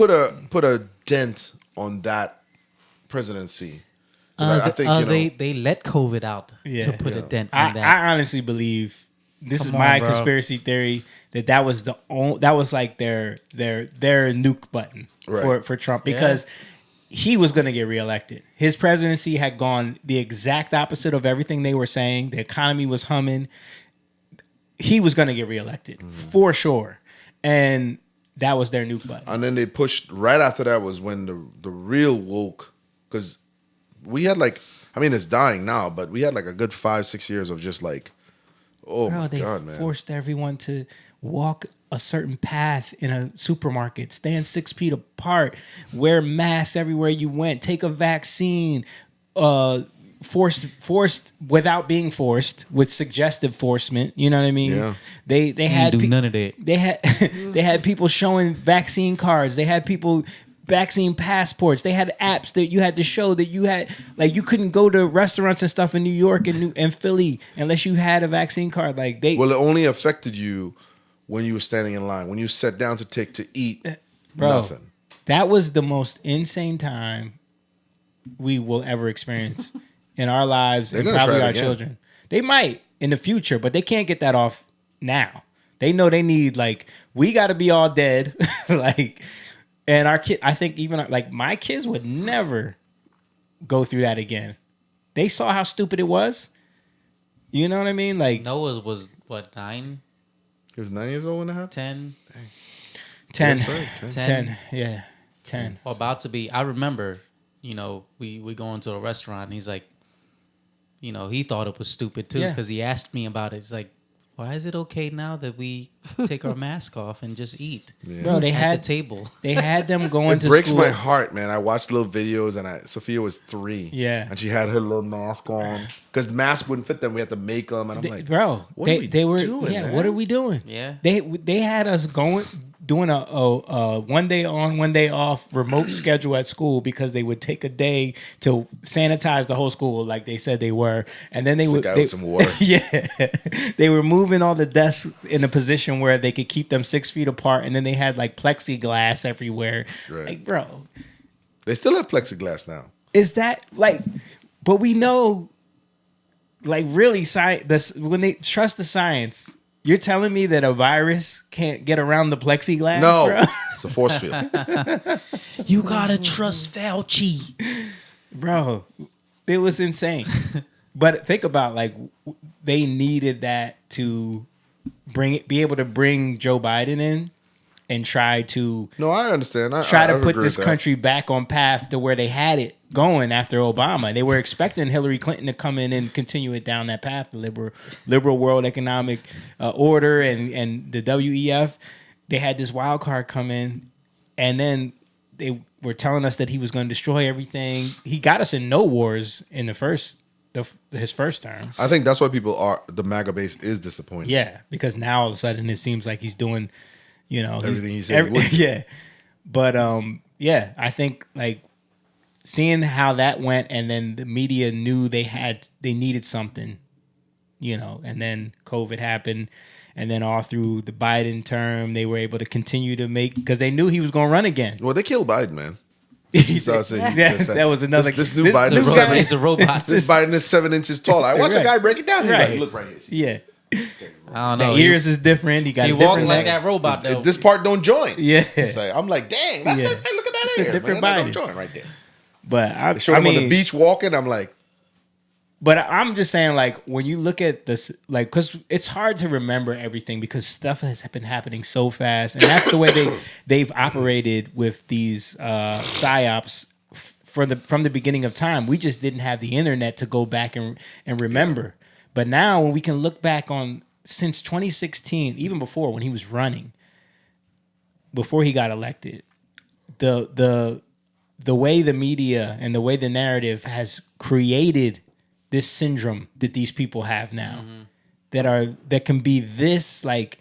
put a dent on that presidency. I think they let COVID out to put a dent on that. I honestly believe this is my conspiracy theory that was like their nuke button for Trump, because he was going to get reelected. His presidency had gone the exact opposite of everything they were saying. The economy was humming. He was going to get reelected for sure, and that was their nuke button. And then they pushed right after that was when the real woke, because we had like, I mean, it's dying now, but we had like a good 5-6 years of just like, oh my God, man. They forced everyone to walk a certain path in a supermarket, stand 6 feet apart, wear masks everywhere you went, take a vaccine, forced without being forced, with suggestive forcement. You know what I mean? Yeah. They had do none of that. They had people showing vaccine cards. They had people vaccine passports. They had apps that you had to show that you had, like, you couldn't go to restaurants and stuff in New York and Philly unless you had a vaccine card. Like well, it only affected you when you were standing in line. When you sat down to eat, nothing. That was the most insane time we will ever experience in our lives, and probably our children. They might in the future, but they can't get that off now. They know they need, like, we got to be all dead, like. And our kid, I think even like my kids would never go through that again. They saw how stupid it was. You know what I mean? Like Noah was what, 9? He was 9 years old when it happened? 10. 10. That's right, 10. 10. Yeah. 10. Well, about to be. I remember, we go into a restaurant and he's like, he thought it was stupid too, because he asked me about it. He's like, why is it okay now that we take our mask off and just eat? Yeah. Bro, they had the table. They had them going to school. It breaks school. my heart, man. I watched little videos, and Sophia was 3. Yeah. And she had her little mask on. Because the mask wouldn't fit them. We had to make them. And I'm like, bro, what are we doing, yeah, man? what are we doing? Yeah. They had us doing a 1 day on, 1 day off remote schedule at school, because they would take a day to sanitize the whole school like they said they were, and then they would with some water. Yeah, they were moving all the desks in a position where they could keep them 6 feet apart, and then they had like plexiglass everywhere. Right. Like, bro, they still have plexiglass now. is that like? But we know, like, really, when they trust the science. You're telling me that a virus can't get around the plexiglass? No, bro? it's a force field. You gotta trust Fauci. Bro, it was insane. But think about, like, they needed that to be able to bring Joe Biden in and try to I understand. Try to I put agree this with that. country back on path to where they had it going after Obama. They were expecting Hillary Clinton to come in and continue it down that path, the liberal world economic order and the WEF. They had this wild card come in, and then they were telling us that he was going to destroy everything. He got us in no wars in his first term. I think that's why the MAGA base is disappointed. Yeah, because now all of a sudden it seems like he's doing, everything he said he would. Yeah. But I think, like, seeing how that went, and then the media knew they needed something, and then COVID happened, and then all through the Biden term, they were able to continue to because they knew he was going to run again. Well, they killed Biden, man. That was another. This new Biden is a robot. This Biden is 7 inches tall. I watched a guy break it down. He's like, look right here. Yeah. I don't know. The ears is different. He got he a walked different like neck. that robot though. This part don't join. Yeah. It's like, I'm like, dang, that's it. Hey, look at that It's ear. a different man. That Biden. don't join right there. But They showed him on the beach walking. I'm like, but I'm just saying, like, when you look at this, like, because it's hard to remember everything because stuff has been happening so fast, and that's the way they've operated with these psyops from the beginning of time. We just didn't have the internet to go back and remember. But now, when we can look back on since 2016, even before when he was running, before he got elected, the way the media and the way the narrative has created this syndrome that these people have now, that can be this like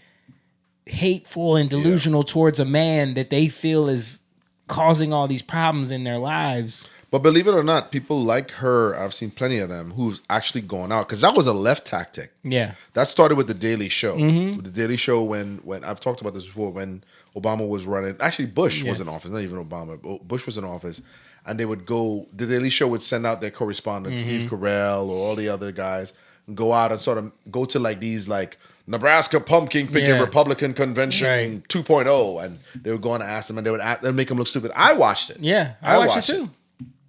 hateful and delusional towards a man that they feel is causing all these problems in their lives. but believe it or not, people like her, I've seen plenty of them who's actually gone out because that was a left tactic. Yeah. That started with the Daily Show. Mhm. With the Daily Show, when I've talked about this before, when Obama was running, actually Bush was in office, not even Obama. Bush was in office, and they would go. The Daily Show would send out their correspondents, Steve Carell or all the other guys, and go out and sort of go to like these like Nebraska pumpkin picking Republican convention 2.0, and they would go and ask them, and they'd make them look stupid. I watched it. Yeah, I watched it too.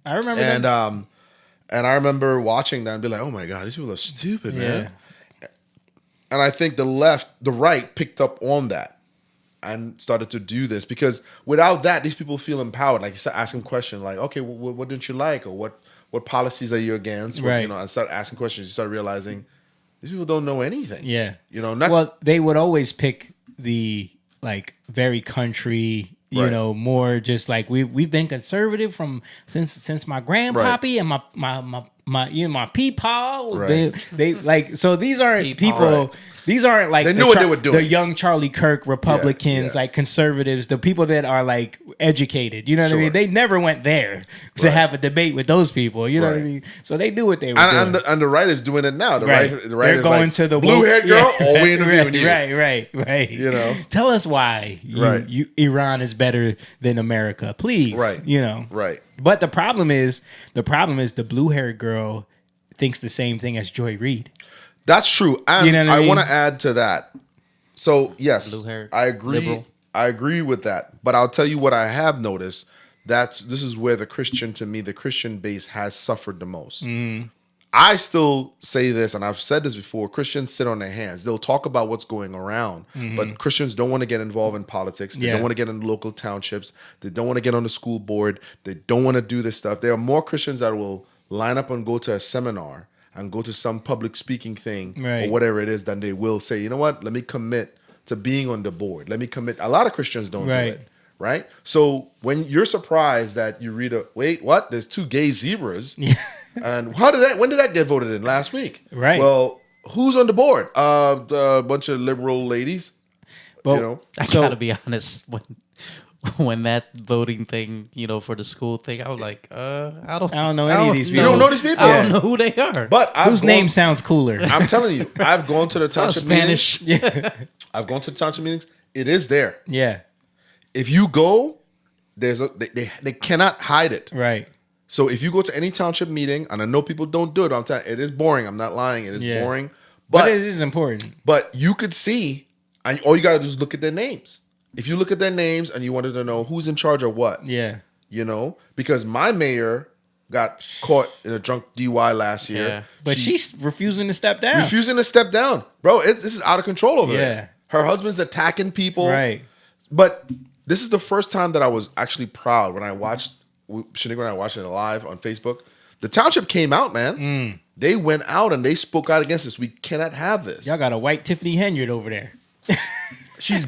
I remember and that. And I remember watching that and be like, oh my God, these people are stupid, man. And I think the right picked up on that and started to do this because without that, these people feel empowered. Like you start asking questions like, okay, what didn't you like? Or what policies are you against? What, Right. and start asking questions. You start realizing these people don't know anything. Yeah. Well, they would always pick the like very country, Right. more just like we've been conservative since my grandpappy and my peepaw. Right. They like, so these aren't people. Right. These aren't like They knew what they were doing. The young Charlie Kirk Republicans, Yeah. like conservatives, the people that are like educated. You know what I Sure. mean? They never went there to have a debate with those people. You know what I Right. mean? So they knew what they were doing. And the right is doing it now. The right They're is going like, to the blue-haired girl, or we interviewing you. Right. You know? Tell us why Iran is better than America, please. Right. Right. But the problem is the blue-haired girl thinks the same thing as Joy Reid. That's true. And You know what I I mean? want to add to that. So yes, Blue-haired, I agree. liberal. I agree with that. But I'll tell you what I have noticed. This is where the Christian base has suffered the most. I still say this, and I've said this before, Christians sit on their hands. They'll talk about what's going around, but Christians don't want to get involved in politics. They don't want to get in local townships. They don't want to get on the school board. They don't want to do this stuff. There are more Christians that will line up and go to a seminar and go to some public speaking thing or whatever it is than they will say, you know what, let me commit to being on the board. Let me commit. A lot of Christians don't do it. Right? So when you're surprised that you read there's 2 gay zebras. And when did that get voted in? Last week. Right. Well, who's on the board? A bunch of liberal ladies. But, I gotta be honest, when that voting thing, for the school thing, I was like, I don't know any of these people. You don't know these people? I don't know who they are. But whose name sounds cooler? I'm telling you, I've gone to the township Spanish. meetings. I've gone to the township meetings. It is there. Yeah. If you go, they cannot hide it. Right. So if you go to any township meeting, and I know people don't do it, I'm telling you, it is boring. I'm not lying. It is boring. But it is important. But you could see, and all you gotta do is look at their names. If you look at their names and you wanted to know who's in charge of what, because my mayor got caught in a drunk DUI last year. Yeah. But she's refusing to step down. Bro, this is out of control over there. Her husband's attacking people. Right. But this is the first time that I was actually proud when I watched Shaniqua and I watched it live on Facebook. The township came out, man. They went out and they spoke out against this. We cannot have this. Y'all got a white Tiffany Henyard over there. She's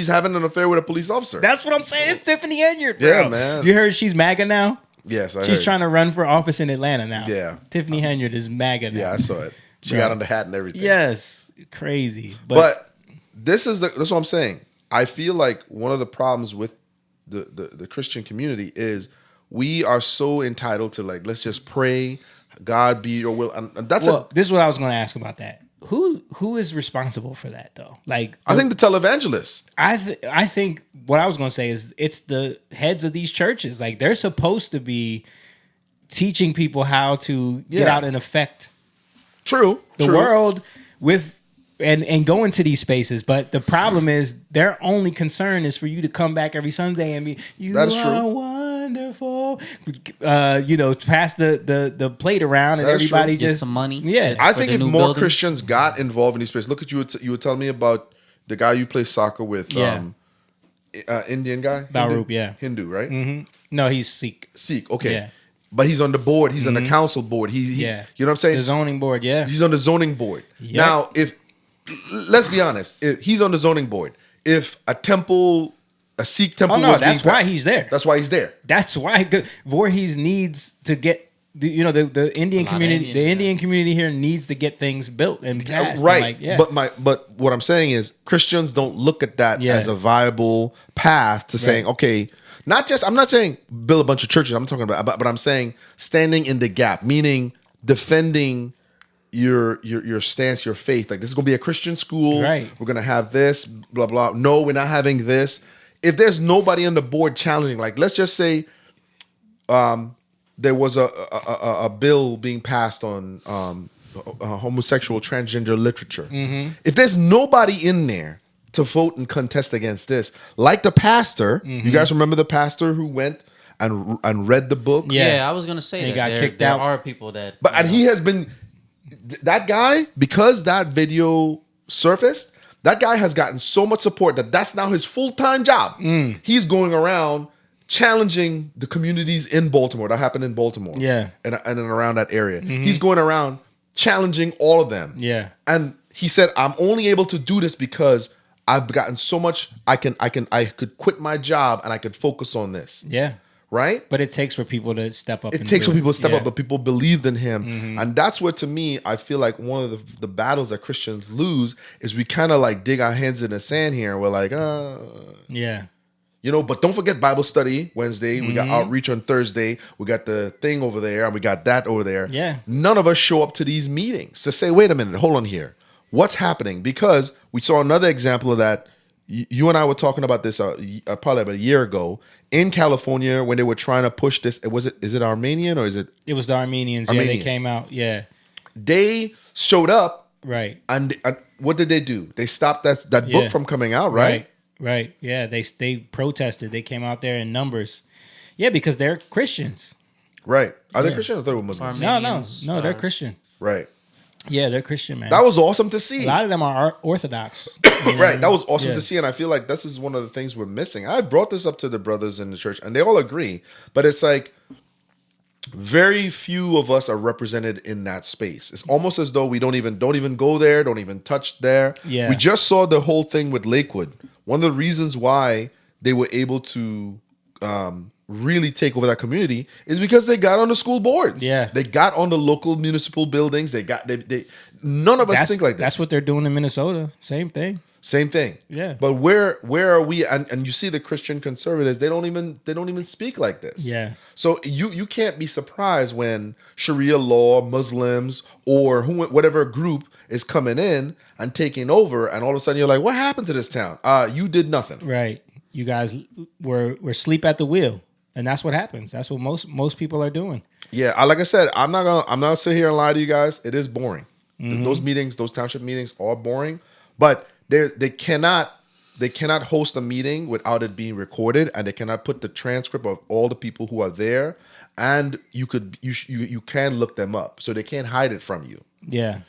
having an affair with a police officer. That's what I'm saying. It's Tiffany Henyard, bro. Yeah, man. You heard she's MAGA now? Yes, She's trying to run for office in Atlanta now. Yeah. Tiffany Henyard is MAGA now. Yeah, I saw it. She got on the hat and everything. Yes. Crazy. But that's what I'm saying. I feel like one of the problems with the Christian community is we are so entitled to let's just pray, God be your will. And this is what I was going to ask about that. who is responsible for that though? Like, I think the televangelists. I think what I was going to say is it's the heads of these churches. Like, they're supposed to be teaching people how to get out and affect the world with and go into these spaces. But the problem is their only concern is for you to come back every Sunday and be wonderful. Pass the plate around and everybody just some money. Yeah, I think if more Christians got involved in these spaces, look at you. You were telling me about the guy you play soccer with. Indian guy, Baruch, Hindu, right? Mm-hmm. No, he's Sikh. Okay. Yeah. But he's on the board. He's on the council board. He you know what I'm saying? The zoning board, yeah. He's on the zoning board. Yep. Now, let's be honest, if he's on the zoning board, if a Sikh temple that's why he's there. That's why he's there. That's why Voorhees needs to get the Indian community. The Indian community here needs to get things built and passed. Right. And But what I'm saying is Christians don't look at that as a viable path to saying, okay, I'm not saying build a bunch of churches. I'm talking about, but I'm saying standing in the gap, meaning defending your stance, your faith. Like, this is gonna be a Christian school. Right. We're gonna have this, blah blah. No, we're not having this. If there's nobody on the board challenging, like, let's just say, there was a bill being passed on homosexual transgender literature. Mm-hmm. If there's nobody in there to vote and contest against this, like the pastor, you guys remember the pastor who went and read the book? Yeah, I was gonna say that got kicked there out. are people that, and he has been that guy, because that video surfaced. That guy has gotten so much support that's now his full-time job. He's going around challenging the communities in Baltimore. That happened in Baltimore. Yeah. And around that area. He's going around challenging all of them. Yeah. And he said, I'm only able to do this because I've gotten so much I could quit my job and I could focus on this. Yeah. Right? But it takes for people to step up. It takes for people to step Yeah. up, but people believed in him. And that's what, to me, I feel like one of the battles that Christians lose is we kind of like dig our hands in the sand here and we're like, yeah. But don't forget Bible study Wednesday. We got outreach on Thursday. We got the thing over there and we got that over there. Yeah. None of us show up to these meetings to say, wait a minute, hold on here. What's happening? Because we saw another example of that. You and I were talking about this probably about a year ago in California when they were trying to push this. Is it Armenian or is it? It was the Armenians. Yeah, they came out. Yeah. They showed up. Right. And what did they do? They stopped that book from coming out, right? Right. Yeah. They protested. They came out there in numbers. Yeah, because they're Christians. Right. Are they Christian? I thought they were Muslims. No, they're Christian. Right. Yeah, they're Christian, man. That was awesome to see. A lot of them are Orthodox. Right. That was awesome to see. And I feel like this is one of the things we're missing. I brought this up to the brothers in the church and they all agree. But it's like very few of us are represented in that space. It's almost as though we don't even go there, don't even touch there. Yeah. We just saw the whole thing with Lakewood. One of the reasons why they were able to really take over that community is because they got on the school boards. Yeah. They got on the local municipal buildings. They none of us think like this. That's what they're doing in Minnesota. Same thing. Yeah. But where are we? And you see the Christian conservatives, they don't even speak like this. Yeah. So you can't be surprised when Sharia law, Muslims, or whatever group is coming in and taking over, and all of a sudden you're like, what happened to this town? You did nothing. Right. You guys were asleep at the wheel. And that's what happens. That's what most people are doing. Yeah, like I said, I'm not gonna sit here and lie to you guys. It is boring. Those meetings, those township meetings, are boring. But they cannot host a meeting without it being recorded, and they cannot put the transcript of all the people who are there. And you can look them up, so they can't hide it from you. Yeah.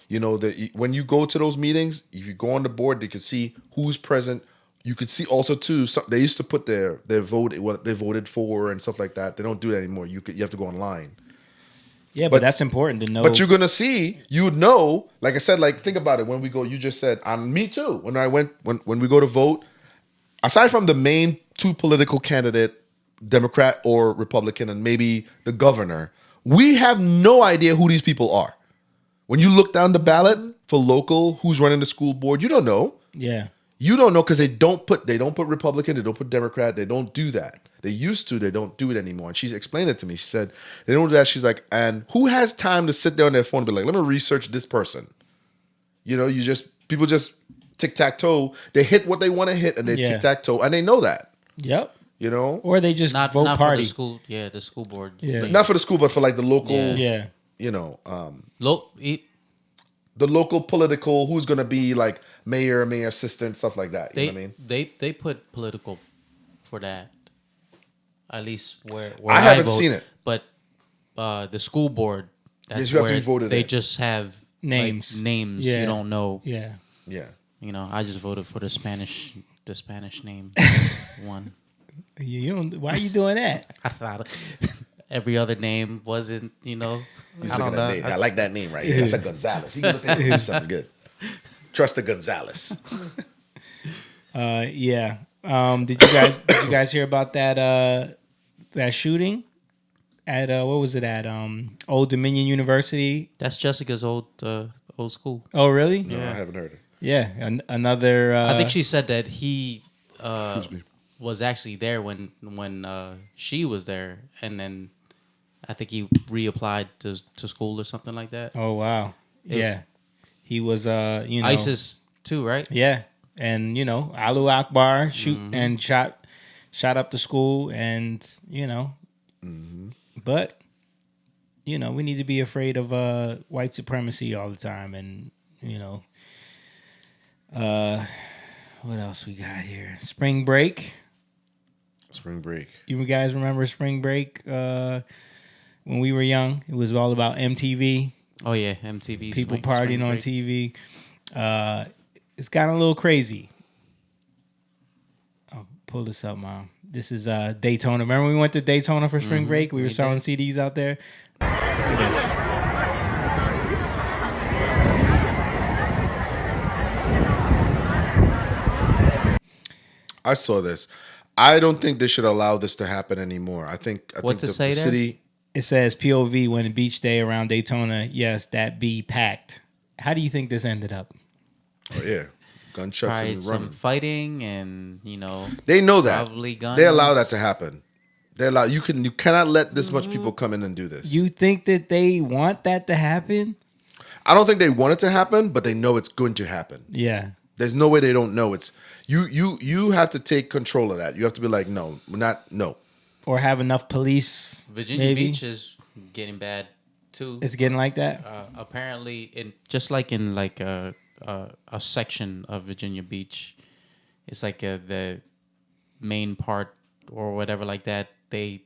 When you go to those meetings, if you go on the board, they can see who's present. You could see also too. They used to put their vote, what they voted for, and stuff like that. They don't do that anymore. You have to go online. Yeah, but that's important to know. But you're gonna see. You would know. Like I said, like think about it. When we go, you just said, and me too. When we go to vote, aside from the main two political candidate, Democrat or Republican, and maybe the governor, we have no idea who these people are. When you look down the ballot for local, who's running the school board, you don't know. Yeah. You don't know because they don't put Republican, they don't put Democrat, they don't do that. They used to, they don't do it anymore. And she explained it to me. She said, they don't do that. She's like, and who has time to sit there on their phone and be like, let me research this person? You know, people just tic-tac-toe. They hit what they want to hit, and they tic-tac-toe, and they know that. Yep. You know, or they just not vote party. For the school. Yeah, the school board. Yeah, but not for the school, but for like the local. Yeah. You know, the local political. Who's going to be like mayor assistant, stuff like that. You know what I mean? They put political for that. At least where I haven't vote, seen it, but the school board. That's you have where to be voted they in. just have names. Names Yeah. you don't know. Yeah. Yeah. You know, I just voted for the Spanish name one. You don't. Why are you doing that? I thought every other name wasn't. You know, I don't know. I like that name right here. That's a Gonzalez. You can look at him, something good. Trust the Gonzalez. Yeah. Did you guys hear about that shooting at what was it at Old Dominion University? That's Jessica's old school. Oh, really? No, I haven't heard it. Yeah, another. I think she said that he was actually there when she was there, and then I think he reapplied to school or something like that. Oh wow! Yeah, he was you know, ISIS too, right? Yeah, and you know, Allahu Akbar and shot up the school, and you know, but you know, we need to be afraid of white supremacy all the time, and you know, what else we got here? Spring break. You guys remember spring break? When we were young, it was all about MTV. Oh yeah, MTV. People partying on TV. It's gotten a little crazy. I'll pull this up, Mom. This is Daytona. Remember when we went to Daytona for spring break? We were selling CDs out there. Look at this. I saw this. I don't think they should allow this to happen anymore. I think the city. It says POV when beach day around Daytona. Yes, that be packed. How do you think this ended up? Oh yeah, gunshots and some running, fighting, and you know they know that. Probably guns. They allow that to happen. They allow you cannot let this much people come in and do this. You think that they want that to happen? I don't think they want it to happen, but they know it's going to happen. Yeah. There's no way they don't know it's you have to take control of that. You have to be like, no, no. Or have enough police. Virginia maybe. Beach is getting bad too. It's getting like that. Apparently, just like in like a section of Virginia Beach, it's like the main part or whatever like that. They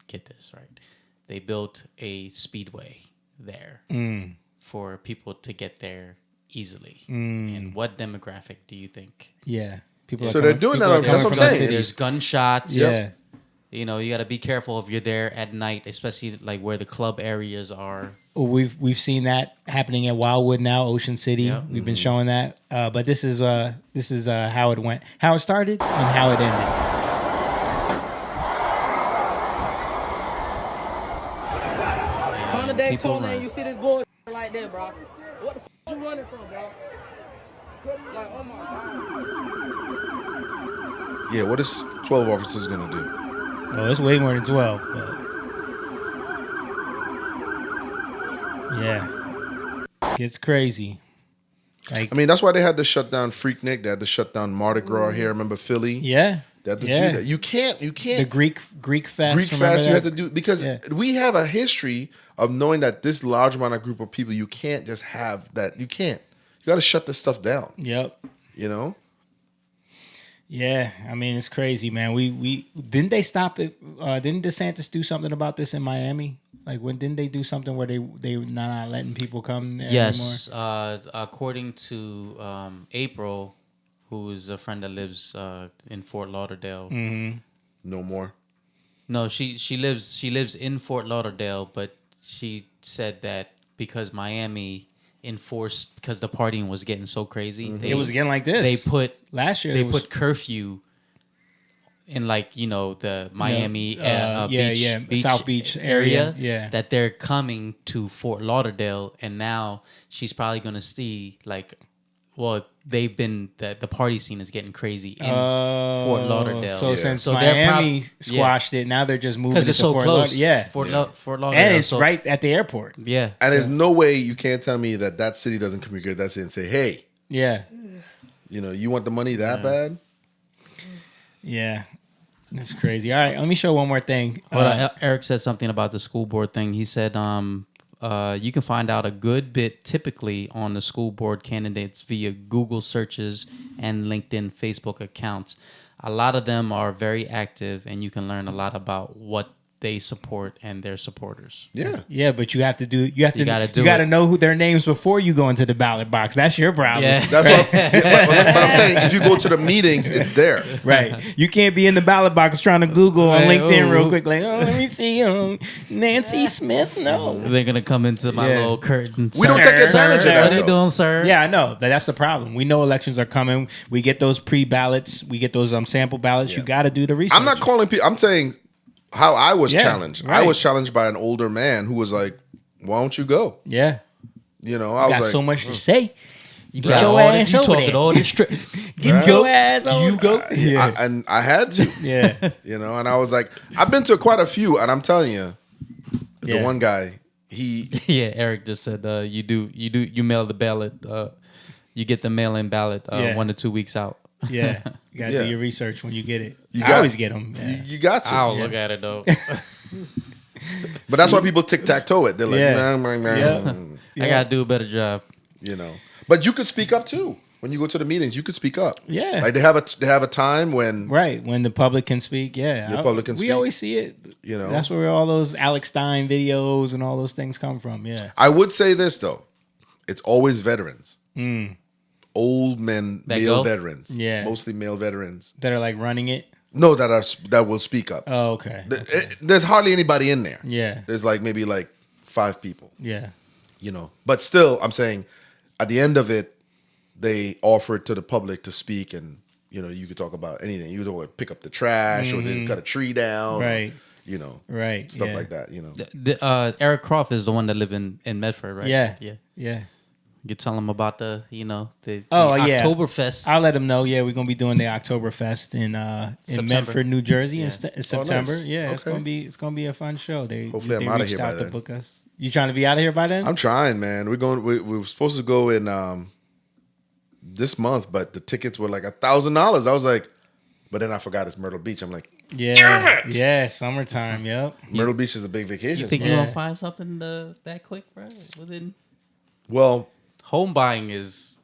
get this right. They built a speedway there for people to get there easily. And what demographic do you think? Yeah, people. So they're doing that. That's what I'm saying. There's gunshots. Yeah. You know, you got to be careful if you're there at night, especially like where the club areas are. We've seen that happening at Wildwood now, Ocean City. Yeah. We've been showing that, but this is how it went, how it started, and how it ended. On the Daytona, and you see this boy like that, bro. What the f you running from, bro? Like, oh my God. Yeah, what is 12 officers gonna do? Oh, it's way more than 12. But yeah, it's crazy. Like, I mean, that's why they had to shut down Freaknik. They had to shut down Mardi Gras here. Remember Philly? Yeah. They had to do that. You can't. The Greek Fest. Greek Fest. You have to do because we have a history of knowing that this large amount of group of people, you can't just have that. You can't. You got to shut this stuff down. Yep. You know. Yeah, I mean it's crazy, man. We didn't they stop it? Didn't DeSantis do something about this in Miami? Like when didn't they do something where they not letting people come there yes, anymore? According to April, who is a friend that lives in Fort Lauderdale. No more. No, she lives in Fort Lauderdale, but she said that because Miami enforced, because the partying was getting so crazy, It was getting like this. They put last year. They put curfew in like the Miami beach, South Beach area. Yeah, that they're coming to Fort Lauderdale, and now she's probably gonna see they've been the party scene is getting crazy in Fort Lauderdale. So since so Miami squashed it, now they're just moving because it's to so Fort close. Lauderdale. Fort Lauderdale, and it's right at the airport. Yeah, And there's no way you can't tell me that city doesn't communicate with that city and say, hey, yeah, you want the money that bad? Yeah. That's crazy. All right, let me show one more thing. Eric said something about the school board thing. He said you can find out a good bit typically on the school board candidates via Google searches and LinkedIn, Facebook accounts. A lot of them are very active, and you can learn a lot about what they support and their supporters. Yeah, but you have to do. You gotta to know who their names before you go into the ballot box. That's your problem. Yeah. That's what I'm saying. If you go to the meetings, it's there. Right. You can't be in the ballot box trying to Google on LinkedIn real quick. Like, let me see, Nancy Smith. No, they're gonna come into my little curtain. We don't take advantage of that. What are you doing, sir? Yeah, I know. That's the problem. We know elections are coming. We get those pre-ballots. We get those sample ballots. You got to do the research. I'm not calling people. I'm saying how I was challenged. Right. I was challenged by an older man who was like, "Why don't you go?" Yeah. I was got like, so much to say. You Get got your all ass this. You over talking there. all this straight. Get your ass over. You go. and I had to. Yeah. And I was like, I've been to quite a few, and I'm telling you, the Yeah. one guy, he Eric just said you mail the ballot. You get the mail-in ballot 1 to 2 weeks out. Yeah. You got to do your research when you get it. You I always get them. You got to. I'll look at it though. But that's why people tic-tac-toe it. They're like, Yeah. I gotta do a better job. But you could speak up too. When you go to the meetings, you could speak up. Yeah. Like they have a time when when the public can speak. Yeah. The public can we speak. always see it. That's where all those Alex Stein videos and all those things come from. Yeah. I would say this though. It's always veterans. Old men, That male go? veterans. Yeah. Mostly male veterans. That are like running it. No, that will speak up. Oh, okay. There's hardly anybody in there. Yeah. There's maybe 5 people. Yeah. But still, I'm saying at the end of it, they offer it to the public to speak, and you could talk about anything. You could pick up the trash, or they cut a tree down, Right. Right. Stuff like that. Eric Croft is the one that live in Medford, right? Yeah. Yeah. You tell him about the yeah. Oktoberfest. I'll let them know. Yeah, we're gonna be doing the Oktoberfest in September. Medford, New Jersey in September. nice. Yeah, Okay. it's gonna be a fun show. Hopefully they I'm outta reached here by out to then. book us. You trying to be out of here by then? I'm trying, man. We're going. We were supposed to go in this month, but the tickets were like $1,000. I was like, but then I forgot it's Myrtle Beach. I'm like, yeah, summertime. Yep. Myrtle Beach is a big vacation. You think spot. you're gonna find something that quick, bro? Well, home buying is.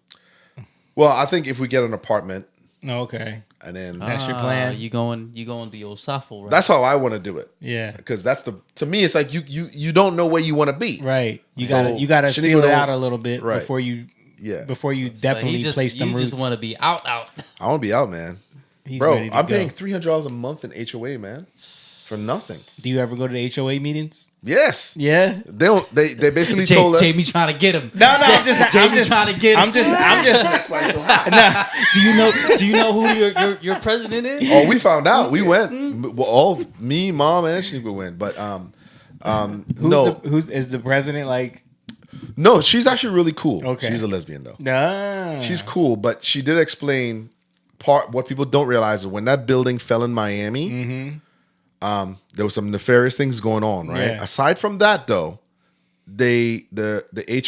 Well, I think if we get an apartment, okay, and then that's your plan. You going the old Safo, right? That's how I want to do it. Yeah, because to me, it's like you don't know where you want to be. Right. You gotta feel it out a little bit before you. Yeah. Before you definitely place them roots. You just want to be out. I want to be out, man. Bro, I'm paying $300 a month in HOA, man, for nothing. Do you ever go to the HOA meetings? Yes. Yeah. They basically told us. Jamie trying to get him. No, I'm just trying to get him. I'm just. That's why it's so hot. Do you know who your president is? Oh, we found out. We went. Well, all me, mom, and Shaniqua went. But is the president like? No, she's actually really cool. Okay. She's a lesbian though. Nah. She's cool, but she did explain what people don't realize is when that building fell in Miami, there was some nefarious things going on, right? Yeah. Aside from that though, the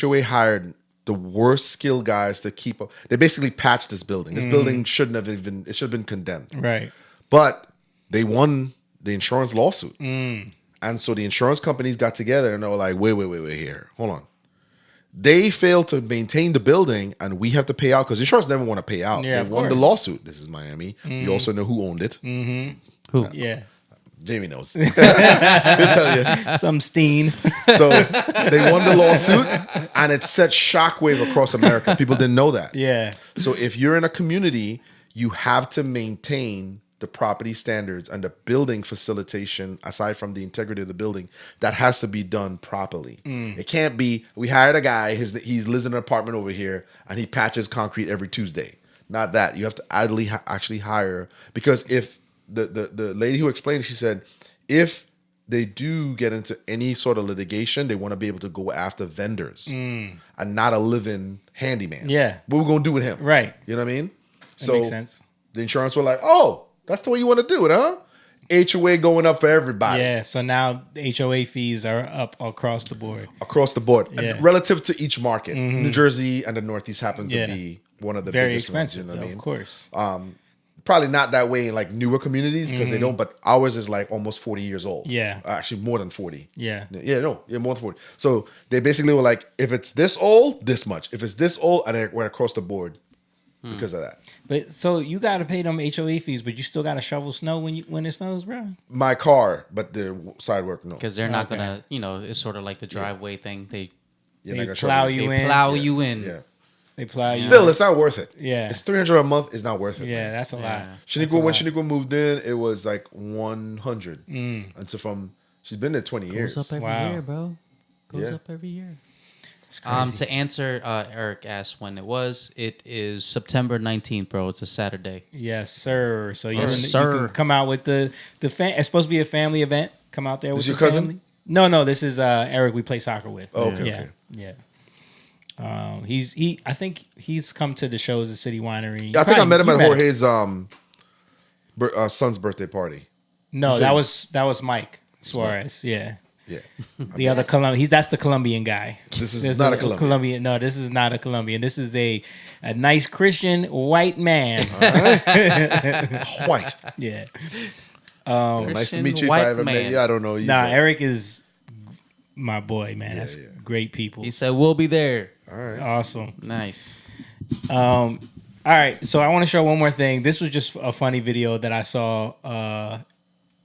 HOA hired the worst skilled guys to keep up. They basically patched this building. This building shouldn't have even, it should have been condemned. Right. But they won the insurance lawsuit. And so the insurance companies got together and they were like, wait here. Hold on. They failed to maintain the building and we have to pay out because insurance never want to pay out. Yeah, they won the lawsuit. This is Miami. You also know who owned it. Who? Yeah. Jamie knows. He'll tell you. Some Steen. So they won the lawsuit and it set shockwave across America. People didn't know that. Yeah. So if you're in a community, you have to maintain the property standards and the building facilitation, aside from the integrity of the building, that has to be done properly. It can't be, we hired a guy, he lives in an apartment over here, and he patches concrete every Tuesday. Not that. You have to actually hire, because if the lady who explained it, she said, if they do get into any sort of litigation, they want to be able to go after vendors and not a living handyman. Yeah. What we're going to do with him? Right. You know what I mean? That makes sense. The insurance were like, oh, that's the way you want to do it, huh? HOA going up for everybody. Yeah, so now the HOA fees are up across the board. Across the board. Yeah. Relative to each market. Mhm. New Jersey and the Northeast happen to be one of the very biggest expensive, ones. You know what I mean? of course. Probably not that way in like newer communities because they Mhm. don't, but ours is like almost 40 years old. Yeah. Actually more than 40. Yeah. More than 40. So they basically were like, if it's this old, this much. If it's this old, and it went across the board because of that. But so you got to pay them HOA fees, but you still got to shovel snow when it snows, bro. My car, but the side work, no. Because they're not gonna, it's sort of like the driveway thing. They plow you in. Plow you in. Yeah. They plow you. Still, it's not worth it. Yeah. It's $300 a month. It's not worth it. Yeah, that's a lot. Shaniqua, when Shaniqua moved in, it was like 100. And so she's been there 20 years. Goes up every year, bro. Goes up every year. It's crazy. To answer, Eric asked when it is September 19th, bro. It's a Saturday. Yes, sir. So you Yes, can come out with the it's supposed to be a family event. Come out there with your your cousin? family. No, this is Eric we play soccer with. Oh, okay, yeah. okay. Yeah. I think he's come to the shows at City Winery. Yeah, I think I met him You at Jorge's son's birthday party. No, He that said- was Mike Suarez. Yeah. Yeah. The other Colombian, that's the Colombian guy. This is There's not a Colombian. No, this is not a Colombian. This is a nice Christian white man. White. Yeah. Well, nice to meet you. If I ever met you, I don't know you. Nah, but- Eric is my boy, man. That's great people. He said we'll be there. All right. Awesome. Nice. All right. So I want to show one more thing. This was just a funny video that I saw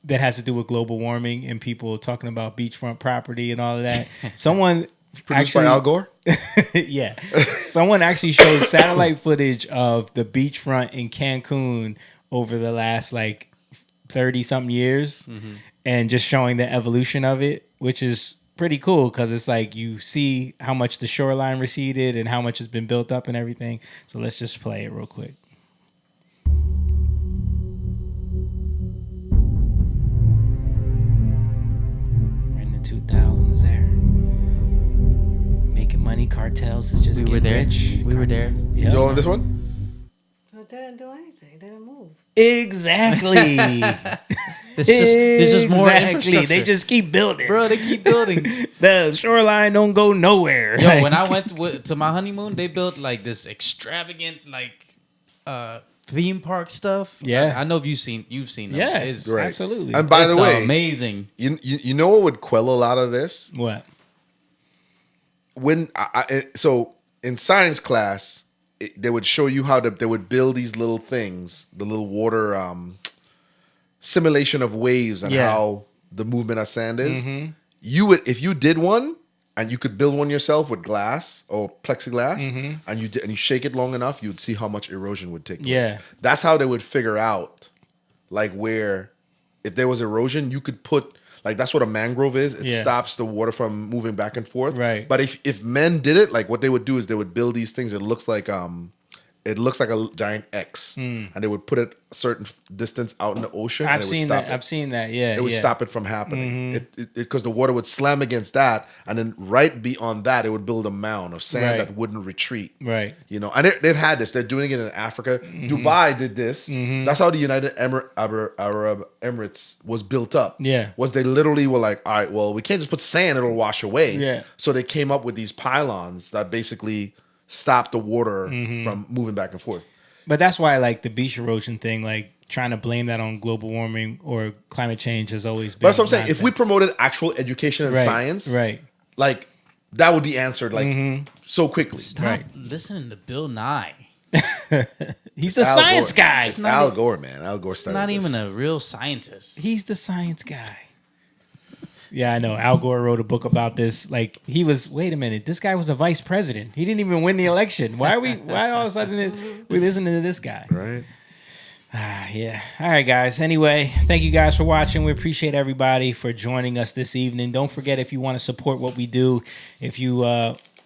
that has to do with global warming and people talking about beachfront property and all of that. Someone Produced by Al Gore? Yeah. Someone actually showed satellite footage of the beachfront in Cancun over the last like 30 something years and just showing the evolution of it, which is pretty cool because it's like you see how much the shoreline receded and how much has been built up and everything. So let's just play it real quick. We're in the 2000s there. Making money, cartels is just We were getting there. rich. We were there. Cartels. You Yeah. on this one? It didn't do anything. It didn't move. Exactly. There's just more Exactly. infrastructure. They just keep building. Bro, they keep building. The shoreline don't go nowhere. Yo, when I went to my honeymoon, they built like this extravagant theme park stuff. Yeah. I know you've seen them. Yes, It's, Right. absolutely. And by it's the way, amazing. You know what would quell a lot of this? What? When so in science class, they would show you how they would build these little things, the little water simulation of waves and how the movement of sand is. You would, if you did one and you could build one yourself with glass or plexiglass, and you shake it long enough, you'd see how much erosion would take place. Yeah. That's how they would figure out, like, where if there was erosion, you could put. Like, that's what a mangrove is. It stops the water from moving back and forth. Right. But if men did it, like what they would do is they would build these things. It looks like a giant X, and they would put it a certain distance out in the ocean. and I've it would seen stop that. it. I've seen that. Yeah. It would stop it from happening. Because the water would slam against that, and then right beyond that, it would build a mound of sand Right. that wouldn't retreat. Right. You know, and they've had this. They're doing it in Africa. Dubai did this. That's how the United Arab Emirates was built up. Yeah. Was they literally were like, all right, well, we can't just put sand; it'll wash away. Yeah. So they came up with these pylons that basically stop the water from moving back and forth. But that's why, like, the beach erosion thing, like, trying to blame that on global warming or climate change has always been. But that's what I'm saying. If we nonsense. promoted actual education and Right, science, right. like that would be answered like so quickly. Stop listening to Bill Nye. He's the Al science Gore. guy. It's Al Gore, man. Al Gore He's started not this. even a real scientist. He's the science guy. Yeah, I know. Al Gore wrote a book about this. Like, he was, wait a minute, this guy was a vice president. He didn't even win the election. Why all of a sudden we listening to this guy? Right. Yeah. All right, guys. Anyway, thank you guys for watching. We appreciate everybody for joining us this evening. Don't forget, if you want to support what we do, if you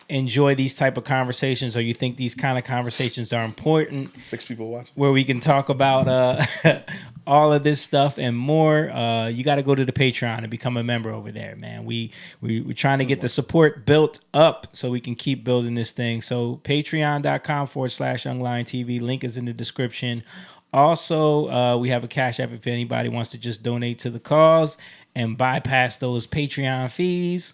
enjoy these type of conversations, or you think these kind of conversations are important, 6 people watching, where we can talk about all of this stuff and more, you got to go to the Patreon and become a member over there, man. We're trying to get the support built up so we can keep building this thing. So patreon.com/youngliontv. Link is in the description. Also, we have a Cash App if anybody wants to just donate to the cause and bypass those Patreon fees.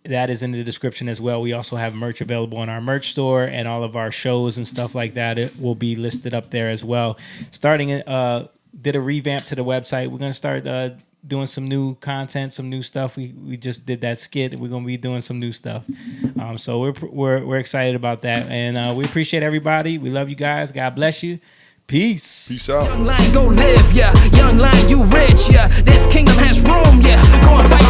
That is in the description as well. We also have merch available in our merch store, and all of our shows and stuff like that, it will be listed up there as well. Did a revamp to the website. We're going to start doing some new content, some new stuff. We just did that skit. We're going to be doing some new stuff. So we're excited about that, and we appreciate everybody. We love you guys. God bless you. Peace. Peace out. Young lion, go live, yeah. Young lion, you rich, yeah. This kingdom has room, yeah. Go and fight.